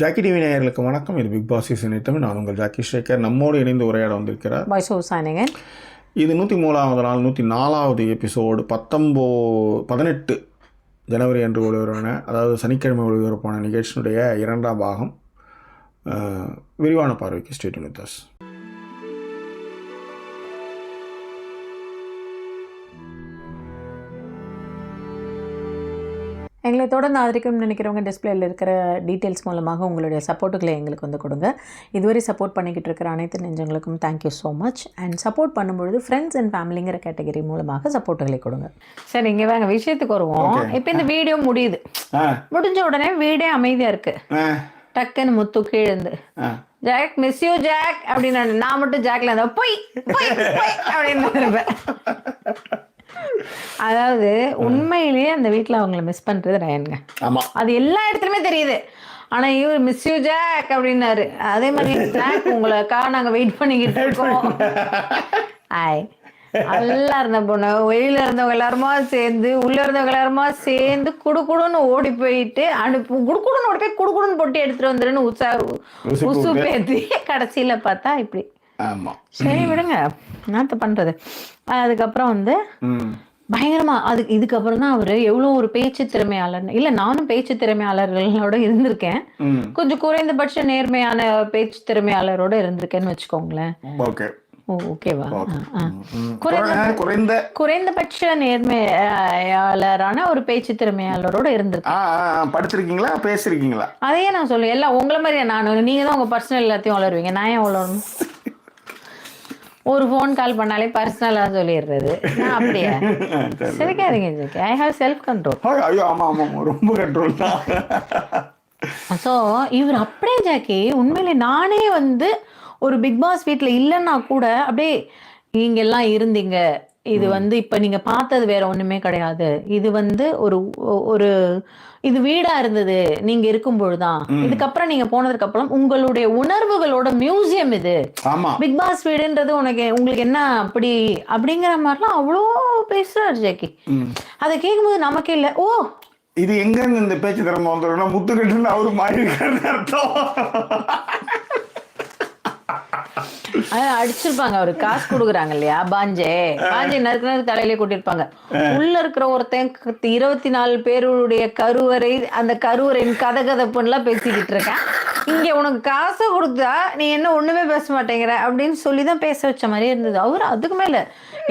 Jackie TV நேயர்களுக்கு வணக்கம். இது பிக் பாஸ் சீசன் 8. நான் உங்கள் ஜாக்கி ஷேகர். நம்மோடு இணைந்து உரையாட வந்திருக்கிறார் இது 103வது நாள் 104வது எபிசோடு 18 ஜனவரி அன்று ஒளிபரப்பான, அதாவது சனிக்கிழமை ஒளிபரப்பான நிகழ்ச்சியினுடைய 2ஆம் பாகம். விரிவான பார்வைக்கு ஸ்டே டியூன் வித் அஸ். எங்களை தொடர்ந்து ஆதரிக்கணும்னு நினைக்கிறவங்க டிஸ்பிளேயில் இருக்கிற டீட்டெயில்ஸ் மூலமாக உங்களுடைய சப்போர்ட்டுகளை எங்களுக்கு வந்து கொடுங்க. இதுவரை சப்போர்ட் பண்ணிக்கிட்டு இருக்கிற அனைத்து நெஞ்சங்களுக்கும் thank you so much. And support பண்ணும்பொழுது ஃப்ரெண்ட்ஸ் அண்ட் ஃபேமிலிங்கிற கேட்டகரி மூலமாக சப்போர்ட்டுகளை கொடுங்க. சரி, இங்கே வாங்க விஷயத்துக்கு வருவோம். இப்போ இந்த வீடியோ முடியுது. முடிஞ்ச உடனே வீடே அமைதியாக இருக்குது. டக்குன்னு முத்து கீழந்து ஜாக் மிஸ் யூ ஜாக் அப்படின்னு நான் மட்டும் ஜாக்ல இருந்தா போய் அப்படின்னு இருப்பேன். அதாவது உண்மையிலேயே அந்த வீட்டில் அவங்கள மிஸ் பண்ணுறது ரயனுங்க. அது எல்லா இடத்துலையுமே தெரியுது. ஆனால் இவர் மிஸ் யூ ஜாக் அப்படின்னாரு. அதே மாதிரி ஜாக் உங்களுக்காக நாங்கள் வெயிட் பண்ணிக்கிட்டு இருக்கோம். நல்லா இருந்த பொண்ணு வெளியில இருந்தவங்க எல்லாருமா சேர்ந்து உள்ள இருந்தவங்க எல்லாருமா சேர்ந்து குடுக்குடுன்னு ஓடி போயிட்டு குடுக்குடுன்னு ஓடி போய் குடுக்குடுன்னு பொட்டி எடுத்துட்டு வந்துருன்னு உசு பேத்தி கடைசியில பார்த்தா இப்படி. சரி விடுங்க, நாத்த பண்றது. அதுக்கப்புறம் வந்து பயங்கரமா இதுக்கப்புறம் தான் அவரு எவ்வளவு ஒரு பேச்சு திறமையாளர். இல்ல, நானும் பேச்சு திறமையாளர்களோட இருந்திருக்கேன். கொஞ்சம் குறைந்தபட்ச நேர்மையான பேச்சு திறமையாளரோட இருந்திருக்கேன்னு வச்சுக்கோங்களேன். ஓகேவா? குறைந்தபட்ச நேர்மையாளரான ஒரு பேச்சு திறமையாளரோட இருந்திருக்கேன். படிச்சிருக்கீங்களா, பேசிருக்கீங்களா? அதையே நான் சொல்லுவேன். எல்லாம் உங்களை மாதிரியா நானும். நீங்க தான் உங்க பர்சனல் எல்லாத்தையும் வளருவீங்க. நான் ஏன் வளரணும்? ஒரு ஃபோன் கால் பண்ணாலே பர்சனலாக சொல்லிடுறது. நான் அப்படியே சிரிக்காதீங்க Jacky. I have self control. ரொம்ப கண்ட்ரோல் தான். ஸோ இவர் அப்படியே ஜாக்கி உண்மையிலே நானே வந்து ஒரு பிக் பாஸ் வீட்டில் இல்லைன்னா கூட அப்படியே நீங்கெல்லாம் இருந்தீங்க. இது வந்து இப்போ நீங்கள் பார்த்தது வேற ஒன்றுமே கிடையாது. இது வந்து ஒரு இது வீடா இருந்தது நீங்க இருக்கும்பொழுதுதான். இதுக்கப்புறம் நீங்க போனதுக்கு அப்புறம் உங்களுடைய உணர்வுகளோட மியூசியம் இது. பிக் பாஸ் வீடுன்றது உங்களுக்கு என்ன அப்படி அப்படிங்கிற மாதிரிலாம் அவ்வளோ பேசுறாரு ஜாக்கி. அதை கேட்கும்போது நமக்கே இல்லை, ஓ இது எங்க இந்த பேச்சு திறமை வந்துடும் முத்துக்கட்டுன்னு அவரு மாறி இருக்காருன்னு அர்த்தம். அடிச்சிருப்பாங்க. அவரு காசு கொடுக்குறாங்க இல்லையா, பாஞ்சே நறுக்கு தலையிலே கூட்டிருப்பாங்க. உள்ள இருக்கிற ஒருத்தன் 24 பேருடைய கருவறை, அந்த கருவறையின் கதகதப்புலாம் பேசிக்கிட்டு இருக்கேன். இங்க உனக்கு காசை கொடுத்தா நீ என்ன ஒண்ணுமே பேச மாட்டேங்கிற அப்படின்னு சொல்லிதான் பேச வச்ச மாதிரி இருந்தது. அவரு அதுக்கு மேல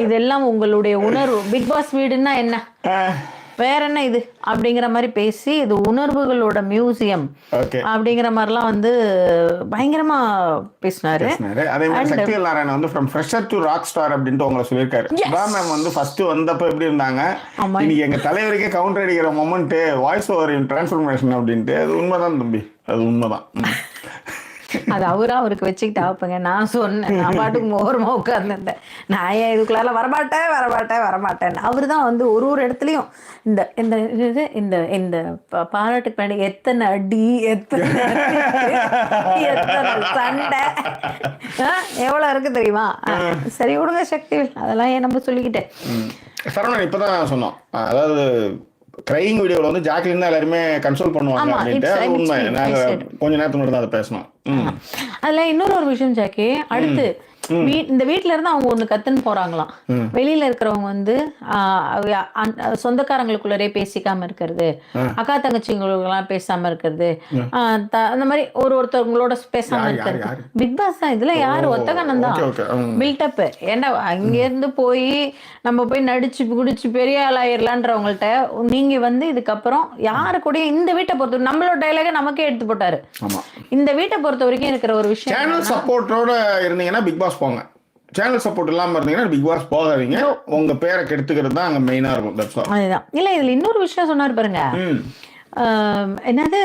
இதெல்லாம் உங்களுடைய உணர்வு, பிக் பாஸ் வீடுன்னா என்ன, வேற என்ன இது அப்படிங்கிற மாதிரி பேசி இது உணர்வுகளோட மியூசியம் அப்படிங்கிற மாதிரிலாம் வந்து பயங்கரமா பேசினாரு. அதே மாதிரி சக்திவேல் நாராயணன் வந்து from fresher to rock star அப்படின்ட்டு உங்களை சொல்லியிருக்காரு. மேம் வந்து ஃபர்ஸ்ட் வந்தப்ப எப்படி இருந்தாங்க, இன்னைக்கு எங்க தலைவருக்கே கவுண்டர் அடிக்கிற மொமெண்ட், வாய்ஸ் ஓவர் டிரான்ஸ்ஃபர்மேஷன் அப்படின்ட்டு. அது உண்மைதான் தம்பி, அது உண்மைதான். அது அவருக்கு வச்சுக்கிட்டு ஆப்பங்க. நான் சொன்னேன், நான் பாட்டுக்கு ஓரமா உட்கார்ந்துருந்தேன். நான் ஏன் இதுக்குள்ளால வரமாட்டேன். அவரு தான் வந்து ஒரு இடத்துலையும் இந்த இந்த இந்த இந்த பாராட்டுக்கு வேண்டி எத்தனை அடி, எத்தனை சண்டை எவ்வளவு இருக்கு தெரியுமா? சரி விடுங்க சக்தி, அதெல்லாம் ஏன் நம்ம சொல்லிக்கிட்டேன். சரவணன் இப்பதான் சொன்னோம், அதாவது கிரைங் வீடியோவில் வந்து ஜாக்லின் தான் எல்லாருமே கன்சோல் பண்ணுவாங்க அப்படின்ட்டு. அது உண்மை. நாங்கள் கொஞ்ச நேரத்துக்கு முன்னாடி தான் அதை பேசணும். அதில் இன்னொரு விஷயம் ஜாக்கி, அடுத்து இந்த வீட்டுல இருந்து அவங்க ஒண்ணு கத்துன்னு போறாங்களாம். வெளியில இருக்கிறவங்க வந்து சொந்தக்காரங்களுக்குள்ளரே பேசிக்காம இருக்கிறது, அக்கா தங்கச்சிங்களுக்கெல்லாம் பேசாம இருக்கிறது, அந்த மாதிரி ஒருத்தவங்களோட பேசாம இருக்கிறது. பிக் பாஸ் தான் இதுல யாரு ஒத்தகண்ணன் தான் பில்டப். ஏன்னா அங்க இருந்து போய் நம்ம போய் நடிச்சு குடிச்சு பெரிய ஆளாயிரலான்றவங்கள்ட்ட நீங்க வந்து இதுக்கப்புறம் யாரு கூட இந்த வீட்டை பொறுத்த நம்மளோட டைலாக நமக்கே எடுத்து போட்டாரு. இந்த வீட்டை பொறுத்த வரைக்கும் இருக்கிற ஒரு விஷயம், சேனல் சப்போர்ட்டோட இருந்தீங்கன்னா பிக் பாஸ் போங்க, சேனல் சப்போர்ட் இல்லாம இருந்தீங்கன்னா பிக் பாஸ் போகாதீங்க. உங்க பேரை கெடுத்துக்கிறது தான் அங்க மெயினா இருக்கும். அதுதான். இல்ல இதுல இன்னொரு விஷயம் சொன்னாரு பாருங்க, என்னது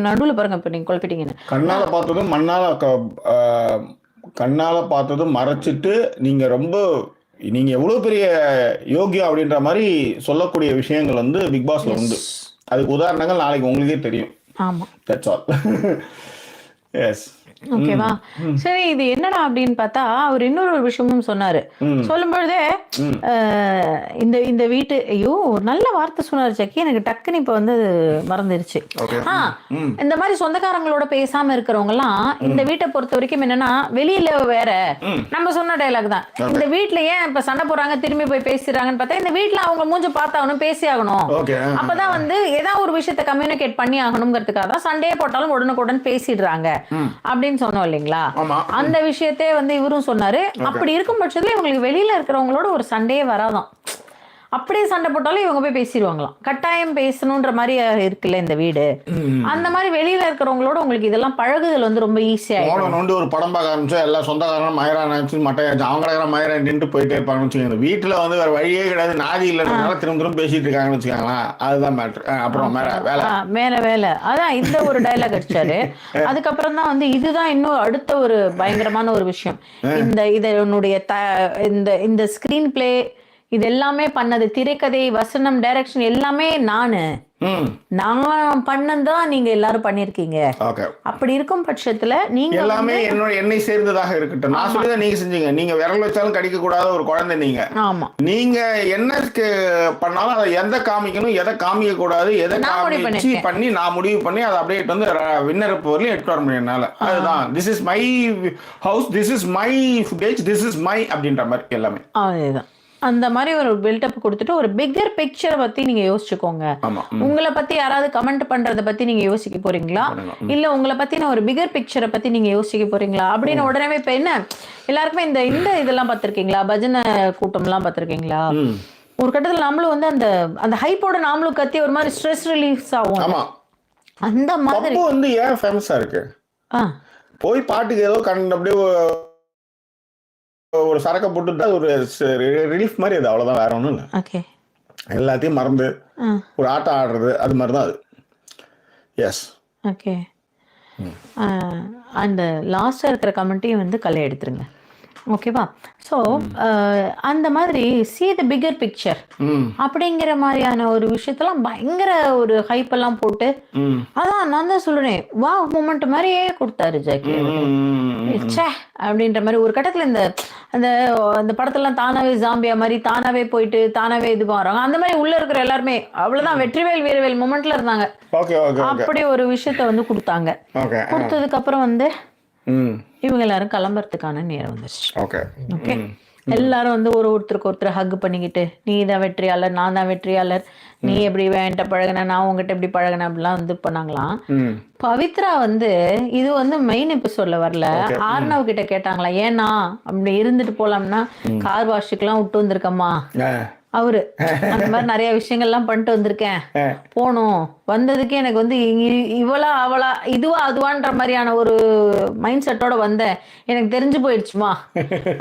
நடுவுல பாருங்க, இப்ப நீங்க குழப்பிட்டீங்கன்னு. கண்ணால பார்த்ததும் மறைச்சிட்டு நீங்க எவ்வளவு பெரிய யோகியா அப்படின்ற மாதிரி சொல்லக்கூடிய விஷயங்கள் வந்து பிக் பாஸ்ல உண்டு. அதுக்கு உதாரணங்கள் நாளைக்கு உங்களுக்கே தெரியும். ஆமா, தட்ஸ் ஆல். எஸ். ஓகேவா? சரி, இது என்னடா அப்படின்னு பார்த்தா அவர் இன்னொரு ஒரு விஷயமும் சொன்னாரு. சொல்லும் பொழுதே இந்த இந்த வீட்டு ஐயோ ஒரு நல்ல வார்த்தை சொன்னாரு ஜக்கி, எனக்கு டக்குன்னு இப்ப வந்து மறந்துருச்சு. இந்த மாதிரி சொந்தக்காரங்களோட பேசாம இருக்கிறவங்க எல்லாம் இந்த வீட்டை பொறுத்த வரைக்கும் என்னன்னா, வெளியில வேற நம்ம சொன்ன டைலாக் தான். இந்த வீட்டுல ஏன் இப்ப சண்டை போடுறாங்க திரும்பி போய் பேசுறாங்கன்னு பார்த்தா, இந்த வீட்டுல அவங்க மூஞ்ச பார்த்தாகணும், பேசி ஆகணும். அப்பதான் வந்து ஏதாவது ஒரு விஷயத்த கம்யூனிகேட் பண்ணி ஆகணுங்கிறதுக்காக தான் சண்டையே போட்டாலும் உடனுக்குடன் பேசிடுறாங்க அப்படின்னு சொன்னோம் இல்லைங்களா? அந்த விஷயத்தே வந்து இவரும் சொன்னாரு. அப்படி இருக்கும் பட்சத்துல இவங்களுக்கு வெளியில இருக்கிறவங்களோட ஒரு சண்டையே வராதான். அப்படியே சண்டை போட்டாலும் இவங்க போய் பேசிடுவாங்களாம். கட்டாயம் பேசணுன்ற மாதிரி இருக்குல்ல இந்த வீடு. அந்த மாதிரி வெளியில இருக்கிறவங்களோட உங்களுக்கு இதெல்லாம் பழகுதல் வந்து ரொம்ப ஈஸியா இருக்கும். ஒரு படம் பார்க்க ஆரம்பிச்சா எல்லா சொந்தக்காரனும் மயிரா நினைச்சு மட்டையாச்சு அவங்க மயிரா நின்று போயிட்டே இருப்பாங்கன்னு வச்சுக்கோங்க. வீட்டுல வந்து வேற வழியே கிடையாது, நாதி இல்லைனால திரும்ப பேசிட்டு இருக்காங்கன்னு வச்சுக்காங்களா, அதுதான் மேட்ரு. அப்புறம் மேல வேலை அதான் இந்த ஒரு டைலாக் அடிச்சாரு. அதுக்கப்புறம் தான் வந்து இதுதான் இன்னும் அடுத்த ஒரு பயங்கரமான ஒரு விஷயம். இதனுடைய இந்த ஸ்கிரீன் பிளே இது எல்லாமே பண்ணது, திரைக்கதை, வசனம், டைரக்ஷன் எல்லாமே நான் பண்ணதான் நீங்க எல்லாரும் பண்ணிருக்கீங்க. அப்படி இருக்கும் பட்சத்துல நீங்க எல்லாமே என்னை சேர்ந்ததாக இருக்கட்டும். நான் சொல்லிதான் நீங்க செஞ்சீங்க. நீங்க விரல் வச்சாலும் கடிக்க கூடாத ஒரு குழந்தை நீங்க. ஆமா, நீங்க என்ன பண்ணாலும் அதை எதை காமிக்கணும், எதை காமிக்க கூடாது, எதை காமிச்சு பண்ணி நான் முடிவு பண்ணி அதை அப்படியே வந்து விண்ணரப்பு வரலையும் எட்டு வர முடியும் என்னால. அதுதான் this is my house, this is my footage, this is my அப்படின்ற மாதிரி எல்லாமே. அதுதான் அந்த மாதிரி ஒரு பில்டப் கொடுத்துட்டு ஒரு பிக்கர் பிக்சரை பத்தி நீங்க யோசிச்சுக்கோங்க. உங்களை பத்தி யாராவது கமெண்ட் பண்றத பத்தி நீங்க யோசிக்க போறீங்களா, இல்ல உங்களை பத்தின ஒரு பிகர் பிக்சரை பத்தி நீங்க யோசிக்க போறீங்களா அப்படின்னு உடனே இப்ப என்ன எல்லாருக்குமே இந்த இதெல்லாம் பார்த்திருக்கீங்களா, பஜனை கூட்டம் எல்லாம் பார்த்திருக்கீங்களா? ஒரு கட்டத்துல நாமளும் வந்து அந்த அந்த ஹைப்போட நாமளும் கத்தி ஒரு மாதிரி ஸ்ட்ரெஸ் ரிலீஃப் ஆகும். அந்த மாதிரி வந்து ஏன் ஃபேமஸா இருக்கு, போய் பாட்டுக்கு ஏதோ அப்படியே ஒரு சரக்கை போட்டு ஒரு ரிலீஃப் மாதிரி, அது அவ்வளவுதான், வேற ஒண்ணும் இல்லை. எல்லாத்தையும் மறந்து ஒரு ஆட்டம் ஆடுறது அது மாதிரி தான் அது. எஸ். ஓகே. அந்த லாஸ்டா இருக்கிற கமெண்ட்டையும் வந்து களை எடுத்துருங்க. ஓகேவா? ஸோ அந்த மாதிரி see the bigger picture அப்படிங்கிற மாதிரியான ஒரு விஷயத்தெல்லாம் பயங்கர ஒரு ஹைப்பெல்லாம் போட்டு, அதான் நான் தான் சொல்லுறேன், வா மூமெண்ட் மாதிரியே கொடுத்தாரு ஜாக்கி அப்படின்ற மாதிரி. ஒரு கட்டத்தில் இந்த அந்த அந்த படத்தெல்லாம் தானாவே ஜாம்பியா மாதிரி தானாவே போயிட்டு தானாவே இது வராங்க. அந்த மாதிரி உள்ள இருக்கிற எல்லாருமே அவ்வளவுதான் வெற்றிவேல் வீரவேல் மூமெண்ட்ல இருந்தாங்க. அப்படி ஒரு விஷயத்த வந்து கொடுத்தாங்க. கொடுத்ததுக்கு அப்புறம் வந்து இவங்க எல்லாரும் கிளம்புறதுக்கான நேரம் வந்துருச்சு. ஓகே, எல்லாரும் வந்து ஒருத்தருக்கு ஒருத்தர் ஹக் பண்ணிக்கிட்டு, நீ தான் வெற்றியாளர், நான் தான் வெற்றியாளர், நீ எப்படி என்கிட்ட பழகின, நான் உங்ககிட்ட எப்படி பழகின அப்படிலாம் வந்து பண்ணாங்களாம். பவித்ரா வந்து இது வந்து மெயின் எபிசோட்ல வரல, ஆர்னவ் கிட்ட கேட்டாங்களா, ஏன்னா அப்படி இருந்துட்டு போலாம்னா கார் வாஷுக்கெல்லாம் விட்டு வந்திருக்கம்மா அவரு, அந்த மாதிரி நிறைய விஷயங்கள்லாம் பண்ணிட்டு வந்திருக்கேன், போனோம் வந்ததுக்கு எனக்கு வந்து இவளா அவளா இதுவா அதுவான்ற மாதிரியான ஒரு மைண்ட் செட்டோட வந்தேன், எனக்கு தெரிஞ்சு போயிடுச்சுமா,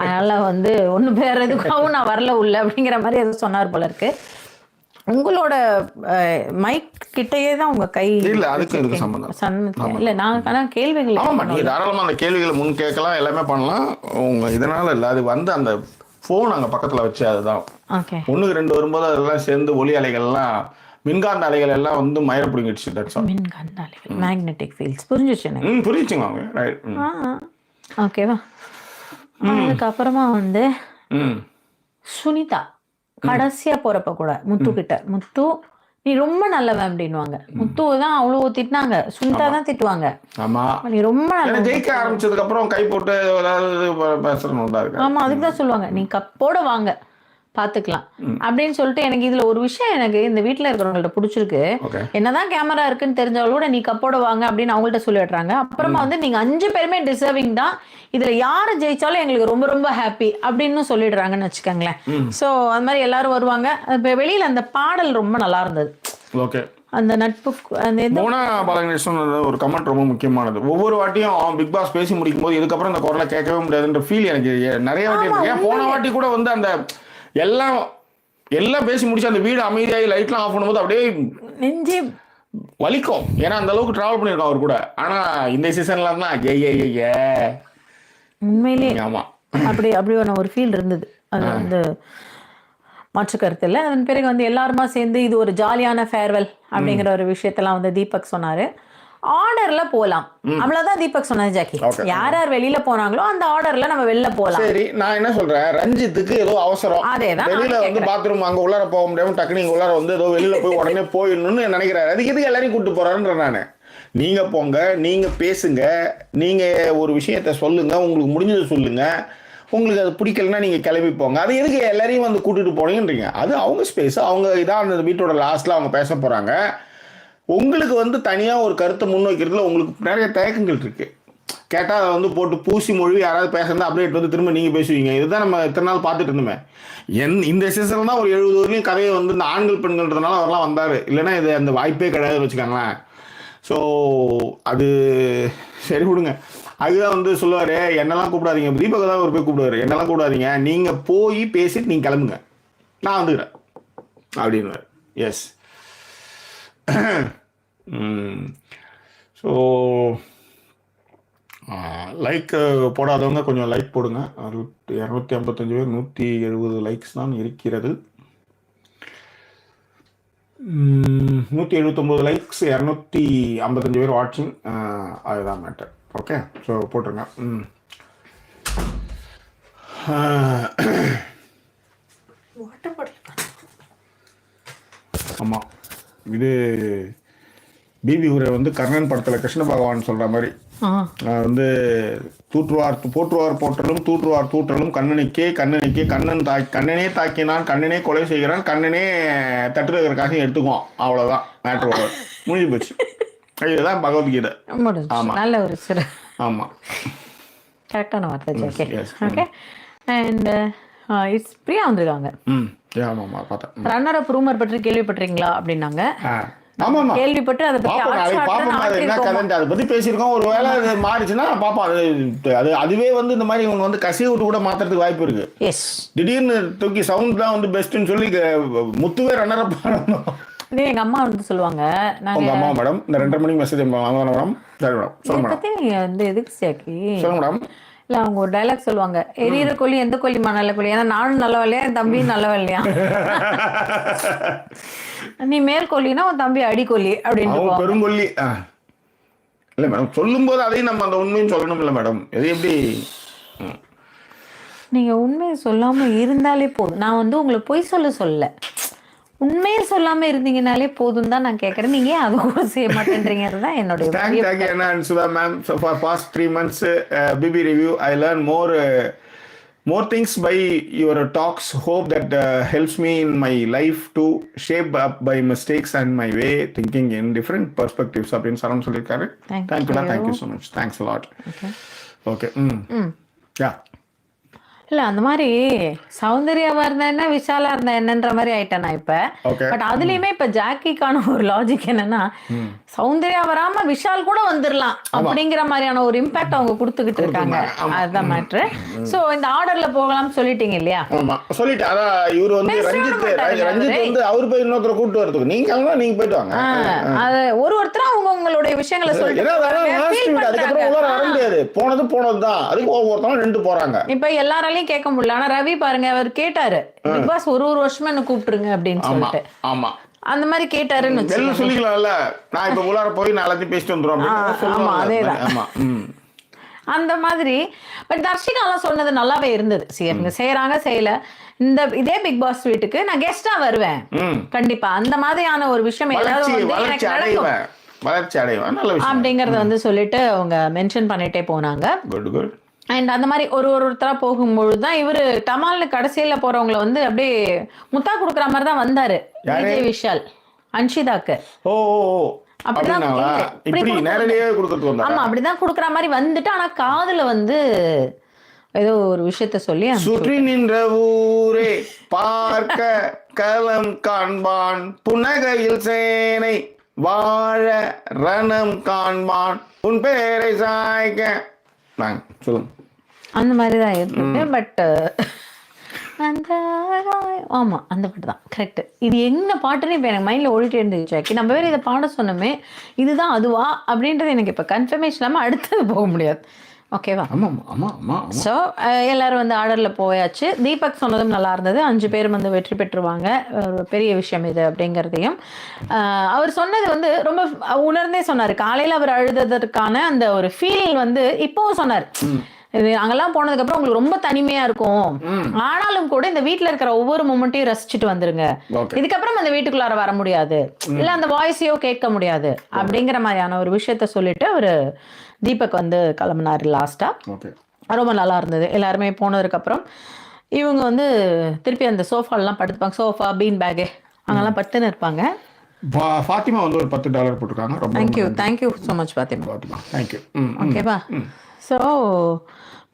அதனால வந்து ஒன்றும் வேற எதுக்காகவும் நான் வரல உள்ள அப்படிங்கிற மாதிரி எதுவும் சொன்னார் போல இருக்கு. உங்களோட மைக் கிட்டயே தான் உங்க கை இல்ல, அதுக்கு இருக்கு சம்பந்தம் இல்ல. நான் ஆனா கேள்விகள் தாராளமா அந்த கேள்விகளை முன் கேட்கலாம், எல்லாமே பண்ணலாம். உங்க இதனால இல்ல, அது வந்து அந்த போன் அங்க பக்கத்துல வச்சு அதுதான் ஒண்ணுக்கு ரெண்டு வரும்போது அதெல்லாம் சேர்ந்து ஒலி அலைகள்லாம் மின்காந்த அலைகள் எல்லாம் வந்து மயிர பிடிங்கிடுச்சு. மின்காந்த அலைகள், மேக்னெட்டிக் ஃபீல்ட்ஸ். புரிஞ்சிச்சு எனக்கு. புரிஞ்சுங்க அவங்க. ரைட். ஓகேவா? அதுக்கப்புறமா வந்து சுனிதா கடைசியா போறப்ப கூட முத்து கிட்ட, முத்து நீ ரொம்ப நல்லவன் அப்படின்னுவாங்க. முத்து தான் அவ்வளவு திட்டினாங்க, சுனிதா தான் திட்டுவாங்க. ஆமா, நீ ரொம்ப ஜெயிக்க ஆரம்பிச்சதுக்கு அப்புறம் கை போட்டு பேசணும். ஆமா, அதுக்கு தான் சொல்லுவாங்க, நீ கப்போட வாங்க பாத்துக்கலாம் அப்படின்னு சொல்லிட்டு. எனக்கு இதுல ஒரு விஷயம் எனக்கு இந்த வீட்டுல இருக்கிறவங்கள்ட்ட பிடிச்சிருக்கு. என்னதான் கேமரா இருக்குன்னு தெரிஞ்சவங்களோட நீ கப்போட வாங்க அப்படின்னு அவங்கள்ட்ட சொல்லிடுறாங்க. அப்புறமா வந்து நீங்க 5 பேருமே டிசர்விங் தான், இதுல யாரு ஜெயிச்சாலும் எங்களுக்கு ரொம்ப ரொம்ப ஹாப்பி அப்படின்னு சொல்லிடுறாங்கன்னு வச்சுக்கோங்களேன். சோ அது மாதிரி எல்லாரும் வருவாங்க. வெளியில அந்த பாடல் ரொம்ப நல்லா இருந்தது. அந்த நட்பு மோனா பாலகிருஷ்ணன் ஒரு கமெண்ட் ரொம்ப முக்கியமானது. ஒவ்வொரு வாட்டியும் பிக் பாஸ் பேசி முடிக்கும் போது இதுக்கப்புறம் இந்த குரலை கேட்கவே முடியாதுன்ற ஃபீல் எனக்கு நிறைய வாட்டி இருக்கு. போன வாட்டி கூட வந்து அந்த எல்லாம் பேசி முடிச்சு அந்த வீடு அமைதியாகி லைட்லாம் ஆஃப் பண்ணும்போது அப்படியே நெஞ்சே வலிக்கும். ஏன்னா அந்த அளவுக்கு டிராவல் பண்ணியிருக்கோம் அவர் கூட. ஆனா இந்த சீசன்ல தான் உண்மையிலே ஆமா அப்படி ஒரு ஃபீல் இருந்தது. அது வந்து மாற்று கருத்து இல்லை. அதன் பிறகு வந்து எல்லாருமா சேர்ந்து இது ஒரு ஜாலியான ஃபேர்வெல் அப்படிங்கிற ஒரு விஷயத்தெல்லாம் வந்து தீபக் சொன்னாரு. ஆர்டர்ல போலாம். அவ்வளவுதான் தீபக் சொன்னது ஜாக்கி. யார் யார் வெளியில போனாங்களோ அந்த ஆர்டர்ல நம்ம வெளில போலாம். சரி, நான் என்ன சொல்றேன், ரஞ்சித்துக்கு ஏதோ அவசரம், வெளியில வந்து பாத்ரூம் அங்க உள்ளார போக முடியாம டக்குனு இங்க உள்ளார வந்து ஏதோ வெளியில போய் உடனே போயிடணும்னு நினைக்கிறாரு. அதுக்கு எதுக்கு எல்லாரையும் கூட்டு போறாருன்ற நானு. நீங்க போங்க, நீங்க பேசுங்க, நீங்க ஒரு விஷயத்த சொல்லுங்க, உங்களுக்கு முடிஞ்சதை சொல்லுங்க. உங்களுக்கு அது பிடிக்கலன்னா நீங்க கிளம்பி போங்க. அது எதுக்கு எல்லாரையும் வந்து கூட்டிட்டு போனீங்கன்றீங்க? அது அவங்க ஸ்பேஸ், அவங்க இதான் அந்த வீட்டோட லாஸ்ட்ல அவங்க பேச போறாங்க. உங்களுக்கு வந்து தனியாக ஒரு கருத்தை முன்வைக்கிறதுல உங்களுக்கு நிறைய தயக்கங்கள் இருக்குது. கேட்டால் அதை வந்து போட்டு பூசி மொழி யாராவது பேசுறதா அப்டேட் வந்து திரும்ப நீங்கள் பேசுவீங்க. இதுதான் நம்ம இத்தனை நாள் பார்த்துட்டு இருந்தோமே. இந்த சீசனில் தான் ஒரு 70 வரையும் கதையை வந்து இந்த ஆண்கள் பெண்கள்ன்றதுனால அவரெல்லாம் வந்தார். இல்லைன்னா இது அந்த வாய்ப்பே கிடையாதுன்னு வச்சுக்காங்களேன். ஸோ அது சரி விடுங்க. அதுதான் வந்து சொல்லுவார், என்னெல்லாம் கூப்பிடாதீங்க, தீபக் தான் ஒரு போய் கூப்பிடுவார், என்னெல்லாம் கூப்பிடாதீங்க, நீங்கள் போய் பேசிட்டு நீங்கள் கிளம்புங்க, நான் வந்துக்கிறேன் அப்படின்னு. எஸ். ஸோ லைக் போடாதவங்க கொஞ்சம் லைக் போடுங்க. 255 பேர், 170 லைக்ஸ் தான் இருக்கிறது. 179 லைக்ஸ், 255 பேர் வாட்சிங். அதுதான் மேட்டர். ஓகே, ஸோ போட்டுருங்க. ஆமாம், இது பிபி உரை வந்து கர்ணன் படத்தில் கிருஷ்ண பகவான் சொல்கிற மாதிரி வந்து போற்றுவார் போற்றலும் தூற்றுவார் தூற்றலும் கண்ணனுக்கே கண்ணன் கண்ணனே தாக்கினான், கண்ணனே கொலை செய்கிறான், கண்ணனே தட்டுறதுக்காக எடுத்துக்குவான். அவ்வளோதான் மேட்ரு, முடிஞ்சு போச்சு. இதுதான் பகவத்கீதை. ஆமாம், நல்ல ஒரு சிறு. ஆமாம், கரெக்டான வார்த்தை. ஓகே, அண்ட் இட்ஸ் பிரியா வந்திருக்காங்க. ஆமாம்மா, பார்த்தேன். ரன்னர் அப் ரூமர் பற்றி கேள்விப்பட்டிருக்கீங்களா அப்படின்னாங்க. கேள்விப்பட்டு அதை பத்தி பேசியிருக்கோம். ஒரு வேளை அது மாறிச்சுன்னா பாப்பா, அது அதுவே வந்து இந்த மாதிரி இவங்க வந்து கசிய விட்டு கூட மாத்துறதுக்கு வாய்ப்பு இருக்கு. திடீர்னு தூக்கி சவுண்ட் தான் வந்து பெஸ்ட்னு சொல்லி முத்துவே ரன்னர் அப் பண்ணணும். எங்க அம்மா வந்து சொல்லுவாங்க. உங்க அம்மா மேடம் இந்த 2:30 மணிக்கு மெசேஜ் மேடம். சரி மேடம், சொல்லுங்க மேடம். நீங்க வந்து எதுக்கு சேக்கி சொல்லுங்க மேடம். இல்ல, அவங்க ஒரு டைலாக் சொல்லுவாங்க, எரியிற கோழி எந்த கோழிமா நல்ல கோழி, ஏன்னா நானும் நல்லவல்லையா என் தம்பியும் நல்லவல்லையா, நீ மேல் கோழினா உன் தம்பி அடிக்கொல்லி அப்படின்னு பெருங்கொல்லி. இல்ல மேடம், சொல்லும் போது அதையும் நம்ம அந்த உண்மையும் சொல்லணும். இல்ல மேடம், எது எப்படி நீங்க உண்மையை சொல்லாம இருந்தாலே போதும். நான் வந்து உங்களை பொய் சொல்ல உண்மையை சொல்லாம இருந்தீங்கனாலே போதும் தான் நான் கேட்கறேன். நீங்க அது கூட செய்ய மாட்டேன்றீங்கிறது தான் என்னுடைய. Thank you Sudha ma'am. So for past 3 months BB review I learn more things by your talks. Hope that helps me in my life to shape up by mistakes and my way thinking in different perspectives. அப்படின்னு சரண் சொல்லிருக்காரு. Thank you so much. Thanks a lot. Okay. Yeah. இல்ல, அந்த மாதிரி சௌந்தர்யாவா இருந்தா என்ன, விஷாலா இருந்தா என்னன்ற மாதிரி ஆயிட்டேன் நான் இப்ப. பட் அதுலயுமே இப்ப ஜாக்கிக்கான ஒரு லாஜிக் என்னன்னா, சௌந்தர்யா வராம விஷால் கூட வந்துடலாம் அப்படிங்கிற மாதிரியான ஒரு இம்பாக்ட் அவங்க கொடுத்துக்கிட்டு இருக்காங்க. அதுதான் மேட்ரு. சோ இந்த ஆர்டர்ல போகலாம்னு சொல்லிட்டீங்க இல்லையா? சொல்லிட்டு அதான் இவரு வந்து ரஞ்சித் வந்து அவர் போய் இன்னொருத்தர கூட்டு வரதுக்கு நீங்க போயிட்டு வாங்க. அது ஒருத்தரும் அவங்க உங்களுடைய விஷயங்களை சொல்லிட்டு போனதுதான். அதுக்கு ஒவ்வொருத்தரும் 2 போறாங்க. இப்ப எல்லாராலையும் கேட்க முடியல. ஆனா ரவி பாருங்க, அவர் கேட்டாரு, பிக் பாஸ் ஒரு வருஷமா என்ன கூப்பிட்டுருங்க அப்படின்னு சொல்லிட்டு. ஆமா, அந்த மாதிரி கேட்டாருன்னு சொல்லிக்கலாம்ல. நான் இப்ப உள்ளார போய் நான் எல்லாத்தையும் பேசிட்டு வந்துடும். அதேதான் அந்த மாதிரி. பட் தர்ஷிகாலாம் சொன்னது நல்லாவே இருந்தது. செய்யறாங்க செய்யல, இதே பிக் பாஸ் வீட்டுக்கு நான் கெஸ்டா வருவேன் கண்டிப்பா. அந்த மாதிரியான ஒரு விஷயம் வளர்ச்சி அடைவேன் அப்படிங்கறத வந்து சொல்லிட்டு அவங்க மென்ஷன் பண்ணிட்டே போனாங்க. அண்ட் அந்த மாதிரி ஒருத்தரா போகும்பொழுது தான் இவரு டமால்னு கடைசியில போறவங்களை வந்து அப்படியே முத்தா குடுக்குற மாதிரி தான் வந்தாரு விஜய் விஷால் அன்ஷிதாக்கு. ஆமா, அப்படிதான் குடுக்குற மாதிரி வந்துட்டு, ஆனா காதுல வந்து ஏதோ ஒரு விஷயத்த சொல்லி சுற்றி நின்ற ஊரே பார்க்க களம் காண்பான், புன்னகையில் சேனை வாழ ரணம் காண்பான், உன் பேரை சாய்க்க சொல்லுங்க. அந்த மாதிரிதான் இருக்கு. பட் அந்த ஆமா, அந்த பாட்டு தான் கரெக்ட். இது என்ன பாட்டுன்னு இப்போ எனக்கு மைண்ட்ல ஓடிட்டே இருந்துச்சு. நம்ம வேற இதை பாட சொன்னோமே, இதுதான் அதுவா அப்படின்றது எனக்கு இப்போ கன்ஃபர்மேஷன் இல்லாமல் அடுத்தது போக முடியாது. ஓகேவா? ஆமாம் ஆமாம் ஆமாம். ஸோ எல்லாரும் வந்து ஆர்டரில் போயாச்சு. தீபக் சொன்னதும் நல்லா இருந்தது. 5 பேர் வந்து வெற்றி பெற்றுவாங்க. ஒரு பெரிய விஷயம் இது அப்படிங்கிறதையும் அவர் சொன்னது வந்து ரொம்ப உணர்ந்தே சொன்னார். காலையில் அவர் அழுததற்கான அந்த ஒரு ஃபீல் வந்து இப்போவும் சொன்னார். இது அங்கெல்லாம் போனதுக்கப்புறம் உங்களுக்கு ரொம்ப தனிமையாக இருக்கும், ஆனாலும் கூட இந்த வீட்டில் இருக்கிற ஒவ்வொரு மூமெண்ட்டையும் ரசிச்சுட்டு வந்துருங்க. இதுக்கப்புறம் அந்த வீட்டுக்குள்ளார வர முடியாது, இல்லை அந்த வாய்ஸையோ கேட்க முடியாது அப்படிங்கிற மாதிரியான ஒரு விஷயத்த சொல்லிட்டு அவர் தீபக் வந்து கிளம்புனார் லாஸ்டா. ரொம்ப நல்லா இருந்தது. எல்லாருமே போனதுக்கப்புறம் இவங்க வந்து திருப்பி அந்த சோஃபாலாம் படுத்துப்பாங்க. சோஃபா, பீன் பேகு அங்கெல்லாம் படுத்துன்னு இருப்பாங்க. ஃபாத்திமா வந்து ஒரு $10 போட்டிருக்காங்க. ரொம்ப thank you so much Fatima. Thank you. ஓகேவா? ஸோ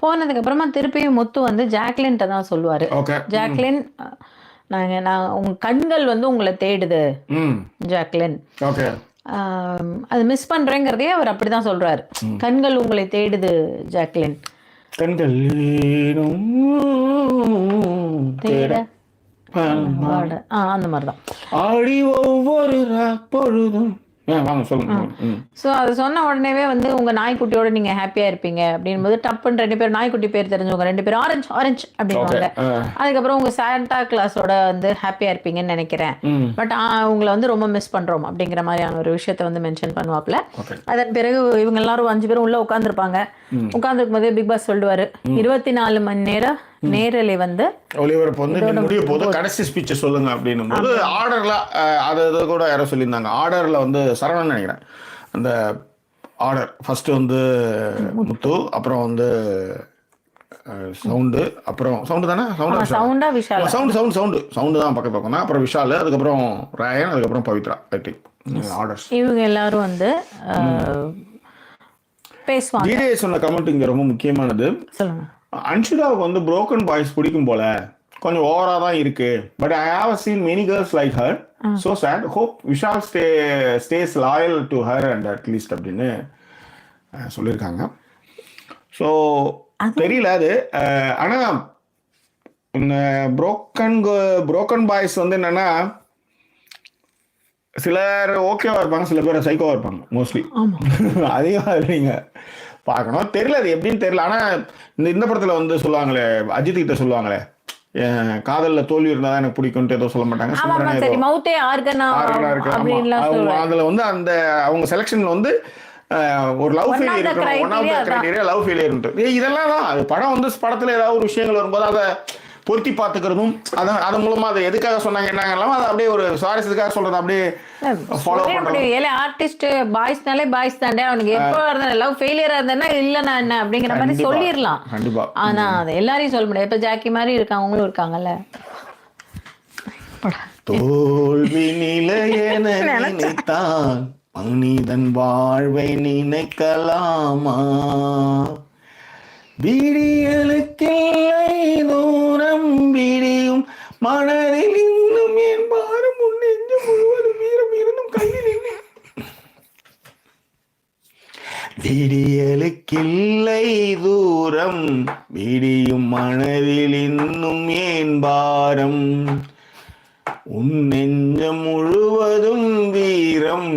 போனதுக்கப்புறமா திருப்பியும் முத்து வந்து ஜாக்லின்ட்ட தான் சொல்லுவார். ஜாக்லின், நான் உங்கள் கண்கள் வந்து உங்களை தேடுது ஜாக்லின், அது மிஸ் பண்ணுறேங்கிறதே அவர் அப்படி தான் சொல்கிறார். கண்கள் உங்களை தேடுது ஜாக்லின், கண்கள் தேட அந்த மாதிரி தான் ஆடி ஒவ்வொரு பொழுதும். ஸோ அது சொன்ன உடனேவே வந்து உங்கள் நாய்க்குட்டியோட நீங்கள் ஹாப்பியாக இருப்பீங்க அப்படின் போது டப்புன்னு 2 பேர் நாய்க்குட்டி பேர் தெரிஞ்சவங்க 2 பேர் ஆரஞ்சு ஆரஞ்சு அப்படின்வாங்க. அதுக்கப்புறம் உங்கள் சாண்டா கிளாஸோட வந்து ஹாப்பியாக இருப்பீங்கன்னு நினைக்கிறேன், பட் உங்களை வந்து ரொம்ப மிஸ் பண்ணுறோம் அப்படிங்கிற மாதிரியான ஒரு விஷயத்த வந்து மென்ஷன் பண்ணுவாப்ல. அதன் பிறகு இவங்க எல்லாரும் 5 பேரும் உள்ளே உட்காந்துருப்பாங்க. உட்காந்துருக்கும் போதே பிக் பாஸ் சொல்லுவார், 24 மணி நேரம் நேரலை வந்து ஒளிபரப்பு வந்து முடிய போது கடைசி ஸ்பீச்சை சொல்லுங்க அப்படின்னும் போது ஆர்டர்ல அது கூட யாரோ சொல்லியிருந்தாங்க. ஆர்டர்ல வந்து சரவணன் நினைக்கிறேன். அந்த ஆர்டர் ஃபர்ஸ்ட் வந்து முத்து, அப்புறம் வந்து சவுண்டு, அப்புறம் சவுண்டு தானே சவுண்டு தான் பக்கத்து பக்கம் தான், அப்புறம் விஷால், அதுக்கப்புறம் ராயன், அதுக்கப்புறம் பவித்ரா. ஆர்டர்ஸ் இவங்க எல்லாரும் வந்து பேசுவாங்க. டிஜே சொன்ன கமெண்ட் இங்க ரொம்ப முக்கியமானது. சொல்லுங்க. அன்ஷுராவுக்கு வந்து புரோக்கன் பாய்ஸ் பிடிக்கும் போல, கொஞ்சம் ஓவரா தான் இருக்கு. But I have scene many girls like her, so sad, hope Vishal stay loyal to her and at least அப்படின்னு சொல்லியிருக்காங்க. ஸோ தெரியல அது. ஆனால் இந்த புரோக்கன் பாய்ஸ் வந்து என்னன்னா, சிலர் ஓகேவா இருப்பாங்க, சில பேர் சைக்கோவா இருப்பாங்க. மோஸ்ட்லி அதிகமாக நீங்க பார்க்கணும். தெரியல அது எப்படின்னு தெரியல. ஆனால் இந்த படத்தில் வந்து சொல்லுவாங்களே, அஜித் கிட்ட சொல்லுவாங்களே, காதலில் தோல்வி இருந்தால் தான் எனக்கு பிடிக்கும்ட்டு ஏதோ சொல்ல மாட்டாங்க. அதில் வந்து அந்த அவங்க செலெக்ஷன்ல வந்து ஒரு லவ் ஃபெயிலியர் இருக்கணும். One of the criteria love failure. இதெல்லாம் தான் அது படம் வந்து படத்தில் ஏதாவது ஒரு விஷயங்கள் வரும்போது அதை பொருத்தி பார்த்துக்கிறதும், அது மூலமா அதை எதுக்காக சொன்னாங்க என்னங்கலாம் அதை அப்படியே ஒரு சுவாரஸ்யத்துக்காக சொல்றது அப்படியே ஃபாலோ பண்றது. ஆர்டிஸ்ட் பாய்ஸ்னாலே பாய்ஸ் தாண்டே, அவனுக்கு எப்போ லவ் ஃபெயிலியரா இருந்தா இல்லைன்னா என்ன அப்படிங்கிற மாதிரி சொல்லிடலாம். கண்டிப்பா. ஆனா அதை எல்லாரையும் சொல்ல முடியாது. இப்ப ஜாக்கி மாதிரி இருக்காங்க, அவங்களும் இருக்காங்கல்ல. தோல்வி நிலையென நினைத்தான் மனிதன் வாழ்வை நினைக்கலாமா, விடியலுக்கில்லை தூரம் விடியும் மனதில் இன்னும் என் பாரம் உன் நெஞ்சு முழுவதும் வீரம் இருந்தும் கையில் விடியலுக்கில்லை தூரம் விடியும் மனதில் இன்னும் ஏன் பாரம், உன் நெஞ்சம் முழுவதும் வீரம்